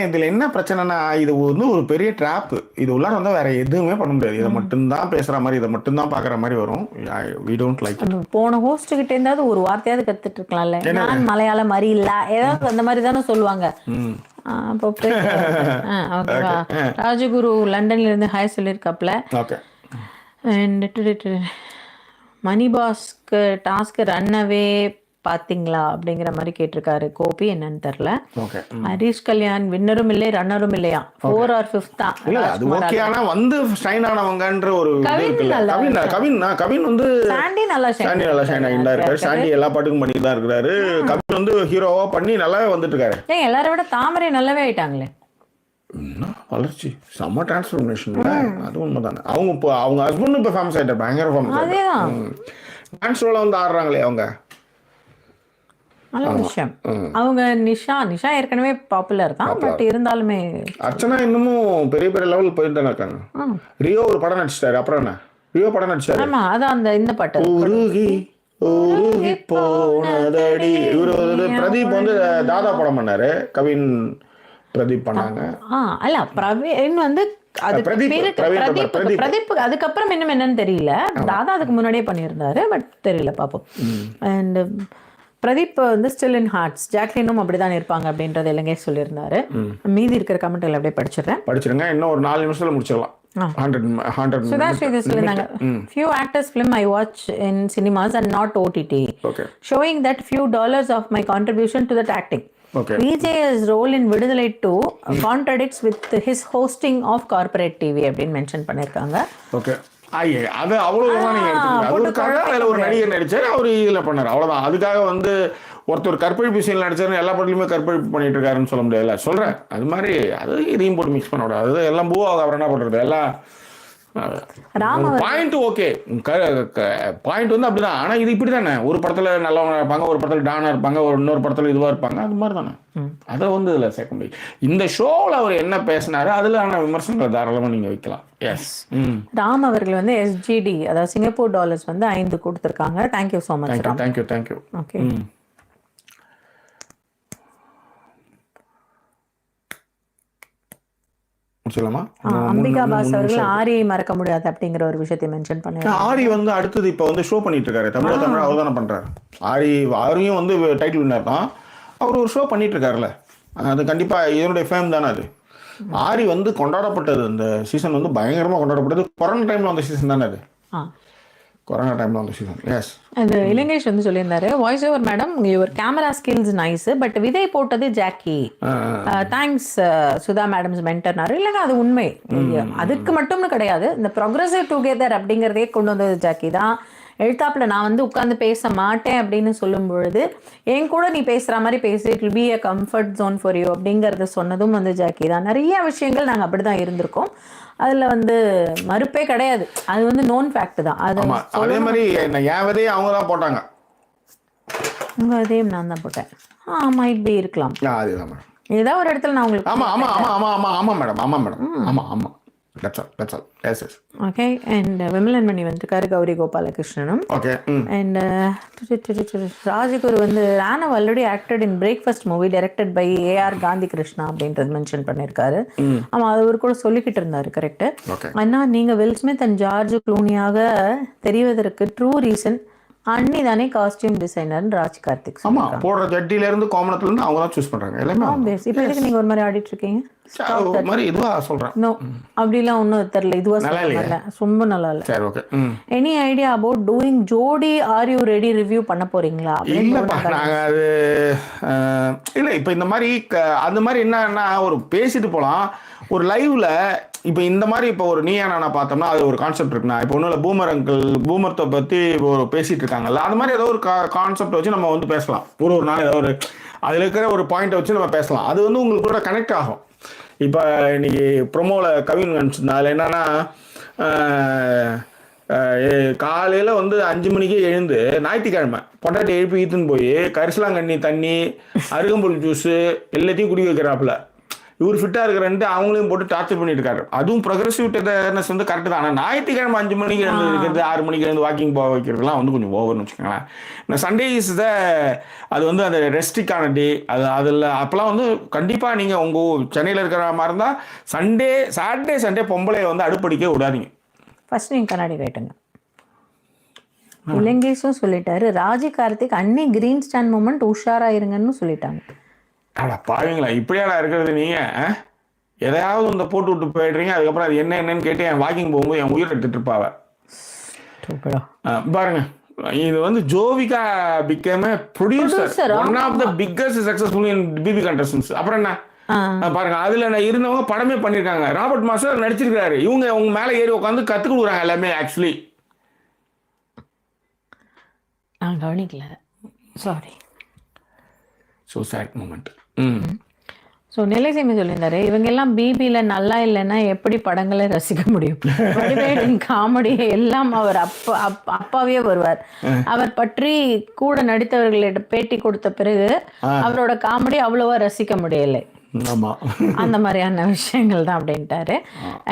இதுல என்ன பிரச்சனைனா, இது வந்து ஒரு பெரிய டிராப். இது உள்ளார வந்தா வேற எதுவுமே பண்ண முடியாது. இதை மட்டும்தான் பேசுற மாதிரி, இதை மட்டும்தான் பாக்குற மாதிரி வரும். we don't like it. போன ஹோஸ்ட் கிட்ட இருந்தாவது ஒரு வார்த்தையாவது கத்துட்டு இருக்கலாம்ல. நான் மலையாளம் மாதிரி இல்ல ஏதாவது அந்த மாதிரி தானே சொல்லுவாங்க. ராஜகுரு லண்டன்ல இருந்து ஹாய் சொல்லியிருக்காப்ல. மணி பாஸ்க்கு டாஸ்க் ரன்னவே பாத்தீங்களா அப்படிங்கிற மாதிரி கேட்டிருக்காரு கோபி. என்னன்னு தெரியல. ஹரிஷ் கல்யாண் வின்னரும் இல்லை ரன்னரும் இல்லையா, 4 or 5 தான். வந்து ஷைன் ஆனவங்கன்ற ஒரு கவின் வந்து சாண்டி நல்லா ஷைன் ஆகிட்டாரு. சாண்டி எல்லா பாட்டுக்கும் பண்ணிட்டு தான் இருக்கிறாரு. கவின் வந்து ஹீரோவா பண்ணி நல்லாவே வந்துட்டு இருக்காரு. எல்லாரை விட தாமரை நல்லாவே ஆயிட்டாங்களே. வளர்ச்சி செம்ம டிரான்ஸ்ஃபர்மேஷன். அது உண்மை தானே. அவங்க இப்போ அவங்க ஹஸ்பண்ட் இப்போ ஃபேமஸ் ஆகிட்டார், பயங்கர ஃபேமஸ் ஆகிட்டார். டான்ஸ் ரோல வந்து ஆடுறாங்களே அவங்க, நல்ல விஷயம். அவங்க நிஷா ஏற்கனவே பாப்புலர் தான், பட் இருந்தாலுமே அர்ச்சனா இன்னமும் பெரிய பெரிய லெவல் போயிட்டு தானே இருக்காங்க. ரியோ ஒரு படம் நடிச்சிட்டாரு, அப்புறம் என்ன ரியோ படம் நடிச்சாரு. ஆமா, அதான் அந்த இந்த பாட்டு உருகி உருகி போனதடி. இவர் வந்து பிரதீப் வந்து தாதா படம் பண்ணாரு, கவின் பிரதீப் பண்ணாங்க. அல்ல பிரவீன் வந்து பிரதீப் அதுக்கப்புறம் இன்னும் என்னன்னு தெரியல. தாதா அதுக்கு முன்னாடியே பண்ணியிருந்தாரு, பட் தெரியல, பார்ப்போம். அண்ட் பிரதீப் வந்து ஸ்டில் இன் ஹார்ட்ஸ், ஜாக்லினும் அப்படிதான் இருப்பாங்க அப்படின்றத இலங்கை சொல்லியிருந்தாரு. மீதி இருக்கிற கமெண்ட்ல அப்படியே படிச்சிடுங்க. இன்னும் ஒரு 4 நிமிஷத்துல முடிச்சிடலாம். Sudha Sridhar சொல்லிருந்தாங்க, few actors film I watch in cinemas and not OTT, showing that few dollars of my contribution to that acting. VJ's role in Vidudalai 2 contradicts with his hosting of corporate TV அப்படின்னு mention பண்ணிருக்காங்க. Okay, அது அவ்வளவுதான். நீங்க எடுத்துக்கோங்க. அதுக்காக ஒரு நடிகர் நடிச்சாரு, அவர் இதில் பண்ணாரு, அவ்வளவுதான். அதுக்காக வந்து ஒருத்தர் கற்பழிப்பு சீனில் நடிச்சாரு, எல்லா படத்துலையுமே கற்பழிப்பு பண்ணிட்டு இருக்காருன்னு சொல்ல முடியாது. சொல்றேன், அது மாதிரி அது இதையும் போட்டு மிக்ஸ் பண்ண விடாது. அது எல்லாம் பூவாக அவர் என்ன பண்றது, எல்லாம் பாயிண்ட் ஓகே, பாயிண்ட் வந்து அப்படிதான். ஆனா இது இப்படி தானே, ஒரு படத்துல நல்லவங்க இருப்பாங்க, ஒரு படத்துல டானா இருப்பாங்க, இன்னொரு படத்துல இதுவா இருப்பாங்க, அது மாதிரி தானே. அதை வந்து இதுல சேர்க்க முடியும். இந்த ஷோவில் அவர் என்ன பேசினாரு அதுல விமர்சனங்களை தாராளமா நீங்க வைக்கலாம். எஸ், ராம் அவர்கள் வந்து SGD, அதாவது சிங்கப்பூர் டாலர்ஸ் வந்து 5 கொடுத்துருக்காங்க. Thank you so much. Thank you. Okay, Ambika boss அவர்கள் ஆரியை மறக்க முடியாது அப்படிங்கிற ஒரு விஷயத்தை மென்ஷன் பண்ணாரு. ஆரி வந்து அடுத்தது இப்போ வந்து ஷோ பண்ணிட்டு இருக்காரு, தமிழ் அவர் தானே பண்றாரு. ஆரியும் வந்து டைட்டில் வின்னர் தான், அவர் ஒரு ஷோ பண்ணிட்டு இருக்காருல்ல, அது கண்டிப்பா இதனுடைய ஃபேம் தானே. அது ஆரி வந்து கொண்டாடப்பட்டது, இந்த சீசன் வந்து பயங்கரமா கொண்டாடப்பட்டது. கொரோனா டைம்ல வந்த சீசன் தானே அது. கொரோனா டைம்ல வந்த சீசன். எஸ், அது இலங்கேஷ் வந்து சொல்லியிருந்தாரு, voice over madam your camera skills nice, but விதை போட்டது ஜாக்கி, தேங்க்ஸ் சுதா மேடம்ஸ் மென்டர்னாரு. இல்லைங்க, அது உண்மை. அதுக்கு மட்டும்னு கிடையாது, இந்த ப்ரோக்ரஸிவ் டுகெதர் அப்படிங்கிறதே கொண்டு வந்தது ஜாக்கி தான். எழுத்தாப்புல நான் வந்து உட்காந்து பேச மாட்டேன் அப்படின்னு சொல்லும் பொழுது என் கூட நீ பேசுற மாதிரி பேசி, it will be a comfort zone for you அப்படிங்கறத சொன்னதும் வந்து ஜாக்கி தான். நிறைய விஷயங்கள் நாங்கள் அப்படிதான் இருந்திருக்கோம், அதுல வந்து மறுப்பே கிடையாது. அது வந்து நோன் ஃபேக்ட் தான். அது அதே மாதிரி என் விதையை அவங்க தான் போட்டாங்க, உங்க விதையும் நான் தான் போட்டேன். மைட் பி இருக்கலாம், ஏதாவது ஒரு இடத்துல நான் உங்களுக்கு. ஆமா madam. Okay, and Vimalan Mani வந்துருக்காரு, கௌரி கோபாலகிருஷ்ணனும். அண்ட் ராஜகுரு வந்து Raanav already acted in Breakfast movie directed by AR Gandhi Krishna அப்படின்றது மென்ஷன் பண்ணியிருக்காரு. ஆமா, அது ஒரு கூட சொல்லிக்கிட்டு இருந்தாரு. கரெக்ட். அண்ணா, நீங்க வில் ஸ்மித் அண்ட் ஜார்ஜ் க்ளூனியாக தெரிவதற்கு ட்ரூ ரீசன் அண்ணி தானே காஸ்டியூம் டிசைனர் ராஜ் கார்த்திக். ஆமா, போடுற ஜட்டில இருந்து காமனத்துல இருந்து அவங்க தான் சூஸ் பண்றாங்க எல்லாமே. இப்போ எதுக்கு நீங்க ஒரு மாதிரி ஆடிட்டு இருக்கீங்க? மாதிரி இதுவா சொல்றேன். நோ, அப்படிலாம் ஒன்றும் தெரியல. இதுவா சொல்லல, ரொம்ப நல்லா இல்லை. சரி, okay. Any idea about doing ஜோடி ஆர் யூ ரெடி ரிவ்யூ பண்ண போறீங்களா? இல்லப்பா, நாங்க அது இல்லை. இப்போ இந்த மாதிரி அந்த மாதிரி என்னன்னா ஒரு பேசிட்டு போகலாம் ஒரு லைவ்ல. இப்போ இந்த மாதிரி இப்போ ஒரு நீயா நானா பார்த்தோம்னா அது ஒரு கான்செப்ட் இருக்குண்ணா. இப்போ ஒன்றும் இல்லை, பூமரத்தை பற்றி ஒரு பேசிட்டு இருக்காங்கல்ல, அது மாதிரி ஏதோ ஒரு கான்செப்ட் வச்சு நம்ம வந்து பேசலாம். ஒரு நாள் ஏதோ ஒரு அதில் இருக்கிற ஒரு பாயிண்ட்டை வச்சு நம்ம பேசலாம். அது வந்து உங்களுக்கு கூட கனெக்ட் ஆகும். இப்போ இன்னைக்கு ப்ரொமோவில் கவின் அனுப்பிச்சிருந்தா அதில் என்னன்னா, காலையில் வந்து 5 மணிக்கே எழுந்து ஞாயிற்றுக்கிழமை பொண்டாட்டி எழுப்பி ஈத்துன்னு போய் கரிசலாங்கண்ணி தண்ணி, அருகம்புல் ஜூஸு எல்லாத்தையும் குடி வைக்கிறாப்புல. இவர் ஃபிட்டாக இருக்கிறன்ட்டு அவங்களையும் போட்டு டார்ச்சர் பண்ணிட்டு இருக்காரு. அதுவும் ப்ரோக்ரஸிவ் டெக்னஸ் வந்து கரெக்டு தான். ஆனால் ஞாயிற்றுக்கிழமை 5 மணிக்கு எழுந்து இருக்கிறது, 6 மணிக்கு எழுந்து வாக்கிங் போக வைக்கிறதுலாம் வந்து கொஞ்சம் ஓவர்னு வச்சுக்கோங்களேன். இந்த சண்டே இஸ் அது வந்து அந்த ரெஸ்ட்ரிக்டான டே. அதில் அப்போலாம் வந்து கண்டிப்பாக நீங்கள் உங்கள் சென்னையில் இருக்கிற மாதிரி இருந்தால் சாட்டர்டே சண்டே பொம்பளை வந்து அடுப்படிக்க விடாதீங்க. ஃபர்ஸ்ட் நீங்கள் கண்ணாடி ரைட்டுங்க. இலங்கேஷும் சொல்லிட்டாரு, ராஜி கார்த்திக் அன்னி கிரீன் ஸ்டாண்ட் மூமெண்ட் உஷாரா இருங்கன்னு சொல்லிட்டாங்க. பாருங்களா, இப்படியாடா இருக்கிறது. நீங்கள் எதையாவது இந்த போட்டு விட்டு போயிடுறீங்க, அதுக்கப்புறம் அது என்னன்னு கேட்டு என் வாக்கிங் போகும்போது என் உயிர் எடுத்துட்டு இருப்பாவ. பாருங்க, இது வந்து Jovika become producer, one of the biggest successful in BB contestants. அப்புறம் என்ன பாருங்க, அதுல இருந்தவங்க படமே பண்ணிருக்காங்க. ராபர்ட் மாஸ்டர் நடிச்சிருக்காரு. இவங்க உங்க மேல ஏறி உட்காந்து கத்துக் கொடுக்குறாங்க எல்லாமே. ஆக்சுவலி நான் கவனிக்கல, sorry. So sad moment. So நிலைசேமி சொல்லியிருந்தாரு, இவங்க எல்லாம் பிபியில் நல்லா இல்லைன்னா எப்படி படங்களை ரசிக்க முடியும்? வடிவேலின் காமெடி எல்லாம் அவர் அப்பாவே வருவார். அவர் பற்றி கூட நடித்தவர்களிடம் பேட்டி கொடுத்த பிறகு அவரோட காமெடி அவ்வளோவா ரசிக்க முடியலை. அந்த மாதிரியான விஷயங்கள் தான் அப்படின்ட்டாரு.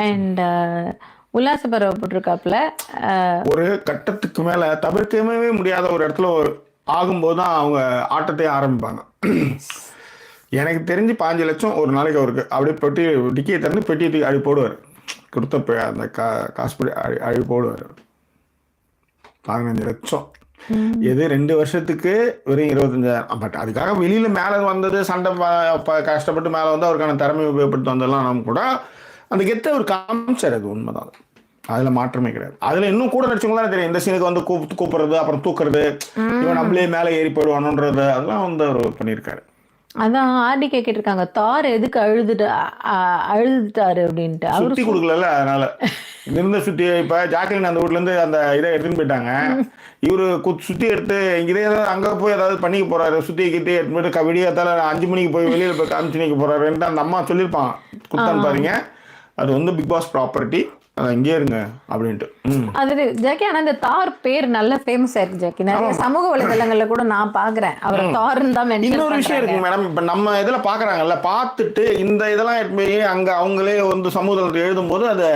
அண்ட் உல்லாச பருவ போட்டிருக்காப்புல ஒரு கட்டத்துக்கு மேலே தவிர்க்கவே முடியாத ஒரு இடத்துல ஆகும்போது தான் அவங்க ஆட்டத்தையே ஆரம்பிப்பாங்க. எனக்கு தெரிஞ்சு 5 லட்சம் ஒரு நாளைக்கு அவருக்கு அப்படியே பெட்டி டிக்கியை திறந்து பெட்டியை அழி போடுவார். கொடுத்த அந்த காசு அழி போடுவார். 15 லட்சம் எது 2 வருஷத்துக்கு வெறும் 25,000. பட் அதுக்காக வெளியில் மேலே வந்தது சண்டை கஷ்டப்பட்டு மேலே வந்து அவருக்கான திறமை உபயோகப்படுத்தி வந்ததெல்லாம் நம்ம கூட அந்த கெத்த ஒரு காமிச்சார். அது உண்மைதான், அதில் மாற்றமே கிடையாது. அதில் இன்னும் கூட நடிச்சவங்க தான் தெரியும். இந்த சீனுக்கு வந்து கூப்பிடுறது, அப்புறம் தூக்குறது, இவன் நம்மளே மேலே ஏறி போயிடுவானுன்றது அதெல்லாம் வந்து அவர் பண்ணியிருக்காரு. அதான் ஆர்டி கேட்டிருக்காங்க, தார் எதுக்கு அழுதுட்டாரு அப்படின்ட்டு. அவர் சுற்றி கொடுக்கல, அதனால இங்கிருந்து சுற்றி இப்போ ஜாக்லின் அந்த வீட்லேருந்து அந்த இதை எடுத்துன்னு போயிட்டாங்க. இவரு சுற்றி எடுத்து இதே ஏதாவது அங்கே போய் ஏதாவது பண்ணிக்க போறாரு, சுற்றி கிட்டே எடுத்து போயிட்டு விடியத்தால 5 மணிக்கு போய் வெளியில் போய் காமிச்சு நிற்க போறாருன்ட்டு அந்த அம்மா சொல்லியிருப்பாங்க. கொடுத்தான்னு பாருங்க, அது வந்து பிக் பாஸ் ப்ராப்பர்ட்டி, இங்கே இருங்க அப்படின்ட்டு. அது ஜாக்கி. ஆனால் இந்த தார் பேர் நல்ல ஃபேமஸ் ஆயிருக்கு ஜாக்கி. நிறைய சமூக வலைதளங்கள்ல கூட நான் பார்க்குறேன் அவர் தார்ன்னு தான் மென்ஷன். இன்னொரு விஷயம் இருக்கு மேடம், இப்போ நம்ம இதில் பார்க்குறாங்கல்ல, பார்த்துட்டு இந்த இதெல்லாம் போய் அங்கே அவங்களே வந்து சமூகத்தில் எழுதும்போது அது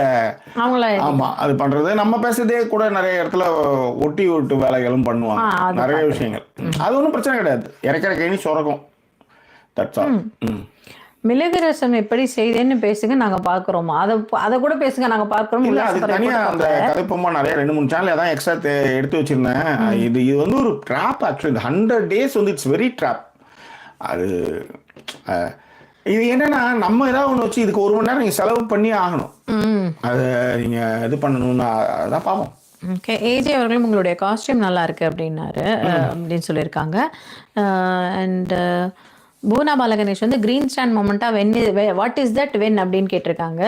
அவங்கள ஆமாம் அது பண்ணுறது. நம்ம பேசுறதே கூட நிறைய இடத்துல ஒட்டி விட்டு வேலைகளும் பண்ணுவாங்க, நிறைய விஷயங்கள். அது ஒன்றும் பிரச்சனை கிடையாது, இறக்கிற கைனி சுரக்கும். That's all. மிளகு ரசம் எப்படி செய்தேன்னு பேசுங்க, நாங்க பாக்குறோம். அதை கூட பேசுங்க, நாங்க பாக்குறோம். இல்ல அது தனியா அந்த கதைப்பமா நிறைய 2-3 சேனல் அதான் எக்ஸ்ட்ரா எடுத்து வச்சிருந்தேன். இது வந்து ஒரு ட்ராப். ஆக்சுவலி 100 days வந்து இட்ஸ் வெரி ட்ராப். அது இது என்னன்னா, நம்ம ஏதாவது ஒன்று வச்சு இதுக்கு 1 மணி நேரம் நீங்க செலவு பண்ணி ஆகணும். அது நீங்க இது பண்ணணும்னு அதான் பார்ப்போம். ஓகே, ஏஜே அவர்களும் உங்களுடைய காஸ்டியூம் நல்லா இருக்கு அப்படின்னாரு அப்படின்னு சொல்லியிருக்காங்க. அண்ட் பூனா பாலகணேஷ் வந்து green stand மொமெண்டா what is that when அப்படின்னு கேட்டிருக்காங்க.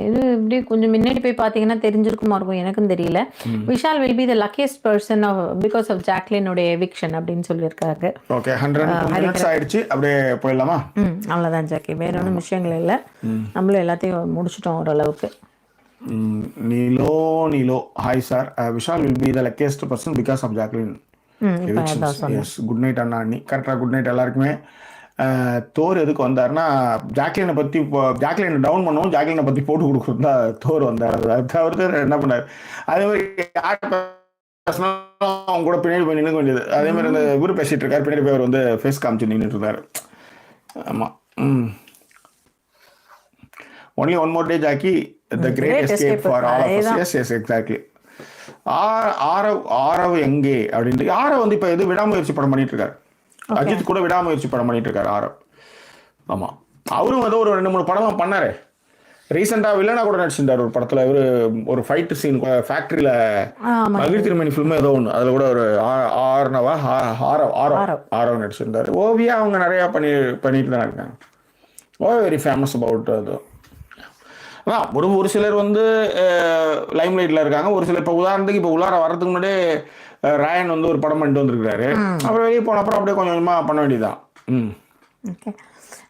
இது இப்படி கொஞ்சம் முன்னாடி போய் பார்த்தீங்கன்னா தெரிஞ்சிருக்குமா இருக்கும், எனக்கும் தெரியல. Vishal will be the luckiest person because of ஜாக்லினுடைய எவிக்ஷன் அப்படின்னு சொல்லியிருக்காங்க. ஓகே, 100 minutes ஆயிடுச்சு, அப்படியே போயிடலாமா? அவ்வளோதான் ஜாக்கி, வேற ஒன்றும் விஷயங்கள் இல்லை. நம்மளும் எல்லாத்தையும் முடிச்சிட்டோம் ஓரளவுக்கு. நீலோ hi sir, Vishal will be the luckiest person because of Jacqueline eviction. Yes, good night அண்ணா அண்ணி. கரெக்டாக குட் நைட் எல்லாருக்குமே. தோர் எதுக்கு வந்தாருன்னா, ஜாக்லினை பற்றி ஜாக்லினை டவுன் பண்ணவும் ஜாக்லினை பற்றி போட்டு கொடுக்குறது தான் தோர் வந்தார். அதை தவிர்த்து என்ன பண்ணார், அதே மாதிரி யார் பேசினாலும் அவங்க கூட பின்னாடி போய் நின்று வேண்டியது. அதே மாதிரி அந்த இவர் பேசிகிட்டு இருக்காரு, பின்னாடி போய் அவர் வந்து ஃபேஸ் காமிச்சு நின்றுட்டு இருந்தார். ஆமாம். Only one more day Jackie, the great escape for all of us. Yes yes exactly. Aarav எங்கே அப்படின்ட்டு. ஆரவ் வந்து இப்போ எது விடாமுயற்சி படம் பண்ணிட்டு இருக்காரு. அஜித் கூட விடாமுயற்சி படம் பண்ணிட்டு இருக்காரு ஆரவ். ஆமா, அவரும் ஏதோ ஒரு 2-3 படம் பண்ணாரு. ரீசெண்டா வில்லனா கூட நடிச்சிருந்தார் ஒரு படத்துல. இவரு ஒரு ஃபைட் சீன் ஃபேக்டரியில மகிழ் திருமணி ஃபிலிம் ஏதோ ஒன்று, அதுல கூட ஒரு ஆரவ் நடிச்சிருந்தாரு. ஓவியா அவங்க நிறைய பண்ணிட்டு தான் இருக்காங்க. வெரி ஃபேமஸ் அபவுட் அது. அதான் ஒரு சிலர் வந்து லைம் லைட்ல இருக்காங்க. ஒரு சிலர் இப்போ உதாரணத்துக்கு இப்போ உள்ளார வர்றதுக்கு முன்னாடியே ராயன் வந்து ஒரு படம் பண்ணிட்டு வந்திருக்காரு. அப்புறம் வெளியே போன அப்புறம் அப்படியே கொஞ்சம் கொஞ்சமாக பண்ண வேண்டியதுதான். ஓகே,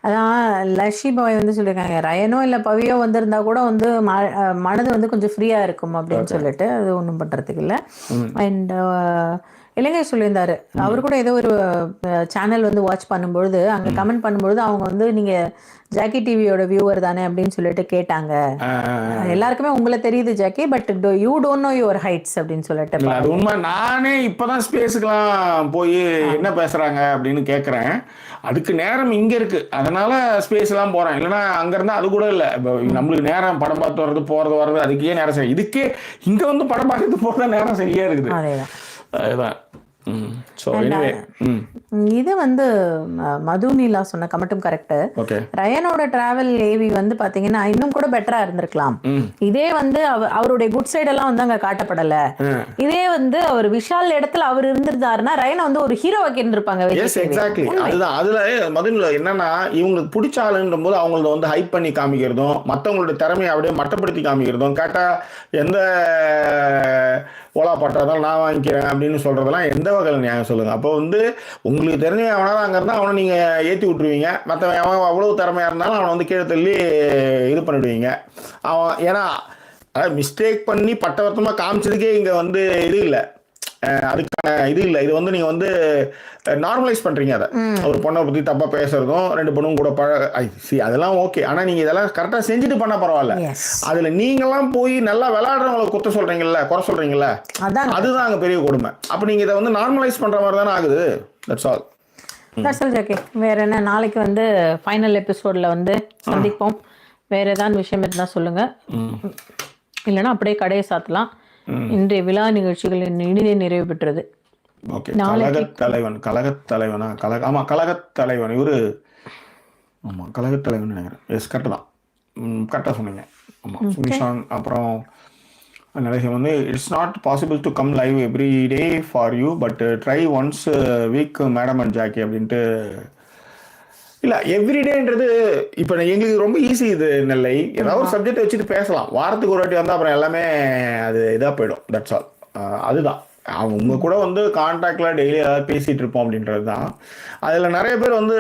அதான் லஷி பாய் வந்து சொல்லியிருக்காங்க, ரயனோ இல்லை பவியோ வந்திருந்தா கூட வந்து மனது வந்து கொஞ்சம் ஃப்ரீயாக இருக்கும் அப்படின்னு சொல்லிட்டு. அது ஒன்றும் பண்ணுறதுக்கு இல்லை. அண்ட் இலங்கை சொல்லியிருந்தாரு, அவர் கூட ஏதோ ஒரு சேனல் வந்து வாட்ச் பண்ணும்பொழுது அங்கே கமெண்ட் பண்ணும்பொழுது அவங்க வந்து நீங்கள் ஜாக்கி டிவியோட வியூவர் தானே அப்படின்னு சொல்லிட்டு கேட்டாங்க. எல்லாருக்குமே உங்களை தெரியுது Jackie, but you don't know your heights அப்படின்னு சொல்லிட்டு. அது உண்மை. நானே இப்போதான் ஸ்பேஸுக்கெல்லாம் போய் என்ன பேசுறாங்க அப்படின்னு கேட்குறேன். அதுக்கு நேரம் இங்கே இருக்கு, அதனால ஸ்பேஸ் எல்லாம் போறேன். இல்லைன்னா அங்க இருந்தா அது கூட இல்லை. இப்போ நம்மளுக்கு நேரம் படம் பார்த்து வர்றது போறது வர்றது அதுக்கே நேரம் சரி. இதுக்கே இங்க வந்து படம் பார்க்கறது போறதா நேரம் சரியா இருக்குது. அதுதான். இது வந்து மதுநீலா சொன்ன கமெண்ட்டும் கரெக்ட். ரயனோட டிராவல் ஏவி வந்து பாத்தீங்கன்னா இன்னும் கூட பெட்டரா இருந்திருக்கலாம். இதே வந்து அவருடைய குட் சைடு எல்லாம் வந்து அங்க காட்டப்படல. இதே வந்து அவர் விஷால் இடத்துல அவர் இருந்திருந்தாருன்னா ரயனை வந்து ஒரு ஹீரோவாக்கி இருந்திருப்பாங்க. அதுதான். அதுல மதுநீலா என்னன்னா, இவங்களுக்கு பிடிச்ச ஆளுன்ற போது அவங்கள வந்து ஹைப் பண்ணி காமிக்கிறதும், மற்றவங்களோட திறமையை அப்படியே மட்டப்படுத்தி காமிக்கிறதும், கேட்டா எந்த ஓலா பட்டாதான் நான் வாங்கிக்கிறேன் அப்படின்னு சொல்கிறதெல்லாம் எந்த வகையில் நியாயம் சொல்லுங்கள். அப்போ வந்து உங்களுக்கு தெரிஞ்ச அவனால அங்கே இருந்தால் அவனை நீங்கள் ஏற்றி விட்ருவீங்க. மற்றவன் அவன் அவ்வளோ திறமையாக இருந்தாலும் அவனை வந்து கீழே தள்ளி இது பண்ணிவிடுவீங்க. அவன் ஏன்னா அதாவது மிஸ்டேக் பண்ணி பட்டவர்த்தமாக காமிச்சதுக்கே இங்கே வந்து இது இல்லை, அதுக்கான இது இல்லை. இது வந்து நீங்கள் வந்து நார்மலைஸ் பண்ணுறீங்க. அதை ஒரு பொண்ணை பற்றி தப்பாக பேசுறதும் 2 பொண்ணும் கூட அதெல்லாம் ஓகே. ஆனால் நீங்கள் இதெல்லாம் கரெக்டாக செஞ்சுட்டு பண்ண பரவாயில்ல. அதில் நீங்களாம் போய் நல்லா விளையாடுறவங்களை குத்த சொல்கிறீங்கல்ல, குறை சொல்கிறீங்கல்ல, அதுதான் அங்கே பெரிய கொடுமை. அப்போ நீங்கள் இதை வந்து நார்மலைஸ் பண்ணுற மாதிரி தானே ஆகுது. That's all. ஓகே, வேற என்ன? நாளைக்கு வந்து ஃபைனல் எபிசோடில் வந்து சந்திப்போம். வேற ஏதாவது விஷயம் இருந்தால் சொல்லுங்கள், இல்லைன்னா அப்படியே கடையை சாத்தலாம். இன்றைய விழா நிகழ்ச்சிகள் இனிதே நிறைவு பெற்றது. ஓகே, கழகத்தலைவன் ஆமாம் கழகத்தலைவன் இவர், ஆமாம் கழகத்தலைவன் நினைக்கிறேன். எஸ், கரெக்டு தான், கரெக்டாக சொன்னீங்க. ஆமாம், சுமிஷான். அப்புறம் நிறைய வந்து it's not possible to come live every day for you but try once week madam and Jackie அப்படின்ட்டு. இல்லை, எவ்ரிடேன்றது இப்போ எங்களுக்கு ரொம்ப ஈஸி. இது நெல்லை ஏதாவது ஒரு சப்ஜெக்ட் வச்சுட்டு பேசலாம். வாரத்துக்கு ஒரு வாட்டி வந்தால் அப்புறம் எல்லாமே அது இதாக போயிடும். That's all. அதுதான் அவங்க கூட வந்து கான்டாக்டில் டெய்லி ஏதாவது பேசிகிட்டு இருப்போம் அப்படின்றது தான். அதில் நிறைய பேர் வந்து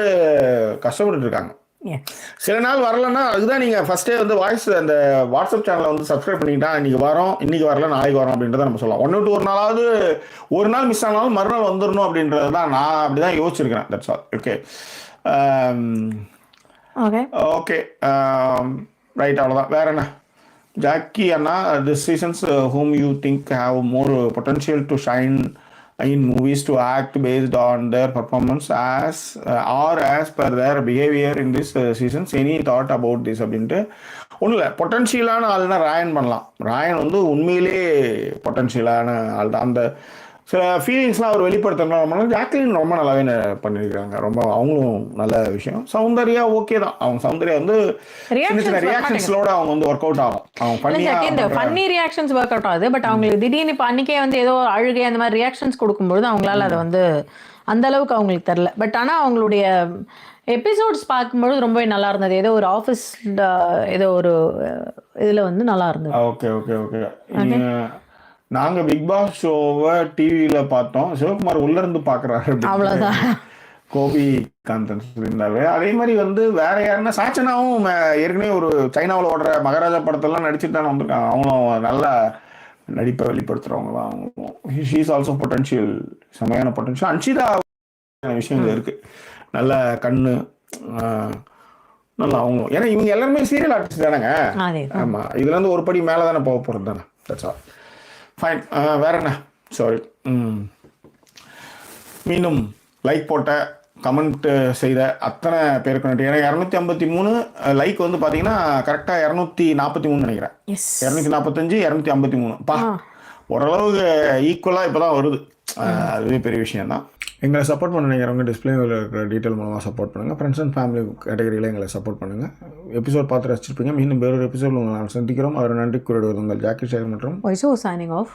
கஷ்டப்பட்டு இருக்காங்க. சில நாள் வரலன்னா அதுதான் நீங்கள் ஃபஸ்ட்டே வந்து வாய்ஸ் அந்த வாட்ஸ்அப் சேனலை வந்து சப்ஸ்கிரைப் பண்ணிக்கிட்டா இன்றைக்கி வரோம், இன்றைக்கி வரல நாளைக்கு வரோம் அப்படின்றத நம்ம சொல்லலாம். 1 to 1 நாளாவது ஒரு நாள் மிஸ் ஆனாலும் மறுநாள் வந்துடணும் அப்படின்றது தான் நான் அப்படி தான் யோசிச்சிருக்கிறேன். That's all. Okay okay right, அவ்வளோதான். வேற என்ன? ஜாக்கி அண்ணா, this seasons whom you think have more potential to shine in movies to act based on their performance or as per their behavior in this seasons, any thought about this அப்படின்ட்டு. ஒன்றும் இல்லை, பொட்டன்ஷியலான ஆள்னா ராயன் பண்ணலாம். ராயன் வந்து உண்மையிலே பொட்டன்ஷியலான ஆள் தான். அந்த சில ஃபீலிங்ஸ்லாம் அவர் வெளிப்படுத்தணும். ஜாக்லின் ரொம்ப நல்லாவே பண்ணியிருக்காங்க. ரொம்ப அவங்களும் நல்ல விஷயம். சௌந்தர்யா ஓகே தான். அவங்க சௌந்தர்யா வந்து சின்ன ரியாக்ஷன்ஸ்லோட அவங்க வந்து ஒர்க் அவுட் ஆகும். அவங்க ஃபன்னி ரியாக்ஷன்ஸ் ஒர்க் அவுட் ஆகுது. பட் அவங்களுக்கு திடீர்னு இப்போ அன்னைக்கே வந்து ஏதோ அழுகை அந்த மாதிரி ரியாக்ஷன்ஸ் கொடுக்கும்போது அவங்களால அதை வந்து அந்த அளவுக்கு அவங்களுக்கு தெரில. பட் ஆனால் அவங்களுடைய எபிசோட்ஸ் பார்க்கும்போது ரொம்பவே நல்லா இருந்தது. ஏதோ ஒரு ஆஃபீஸ் ஏதோ ஒரு இதில் வந்து நல்லா இருந்தது. Okay okay okay. நாங்கள் பிக் பாஸ் ஷோவை டிவியில் பார்த்தோம். சிவகுமார் உள்ளேருந்து பார்க்குறாரு, அவ்வளோதான். கோபி காந்தன் இருந்தாரு. அதே மாதிரி வந்து வேற யாருன்னா சாச்சனாவும் ஏற்கனவே ஒரு சைனாவில் ஓடுற மகாராஜா படத்தெல்லாம் நடிச்சுட்டு தானே வந்திருக்காங்க. அவங்களும் நல்ல நடிப்பை வெளிப்படுத்துகிறவங்க தான். அவங்களும் ஷீ இஸ் ஆல்சோ பொட்டன்ஷியல், செமையான பொட்டன்ஷியல். அன்ஷிதா விஷயங்கள் இருக்குது, நல்ல கண்ணு நல்லா அவங்களும். ஏன்னா இவங்க எல்லாருமே சீரியல் ஆர்டிஸ்ட் தானேங்க. ஆமாம், இதுல இருந்து ஒரு படி மேலே தானே போக போகிறது தானே. That's all. ஃபைன். வேற என்ன? சாரி. மீண்டும் லைக் போட்ட கமெண்ட் செய்த அத்தனை பேருக்கு நன்றி. ஏன்னா 253 லைக் வந்து பார்த்தீங்கன்னா கரெக்டாக 243 நினைக்கிறேன். 245 253 பா, ஓரளவுக்கு ஈக்குவலாக இப்போ தான் வருது. அதுவே பெரிய விஷயம்தான். எங்களை சப்போர்ட் பண்ண நினைக்கிறவங்க டிஸ்பிளேவில் இருக்கிற டீட்டெயில் மூலமாக சப்போர்ட் பண்ணுங்கள். ஃப்ரெண்ட்ஸ் அண்ட் ஃபேமிலி கேட்டகரியில் எங்களை சப்போர்ட் பண்ணுங்கள். எபிசோட் பார்த்து ரசிச்சிருப்பீங்க. மீண்டும் வேறொரு எபிசோட் உங்களை நான் சந்திக்கிறோம். அவர் நன்றி கூறிடுவது உங்கள் ஜாக்கி ஷேர் மற்றும் வாய்ஸ் ஓவர் சைனிங் ஆஃப்.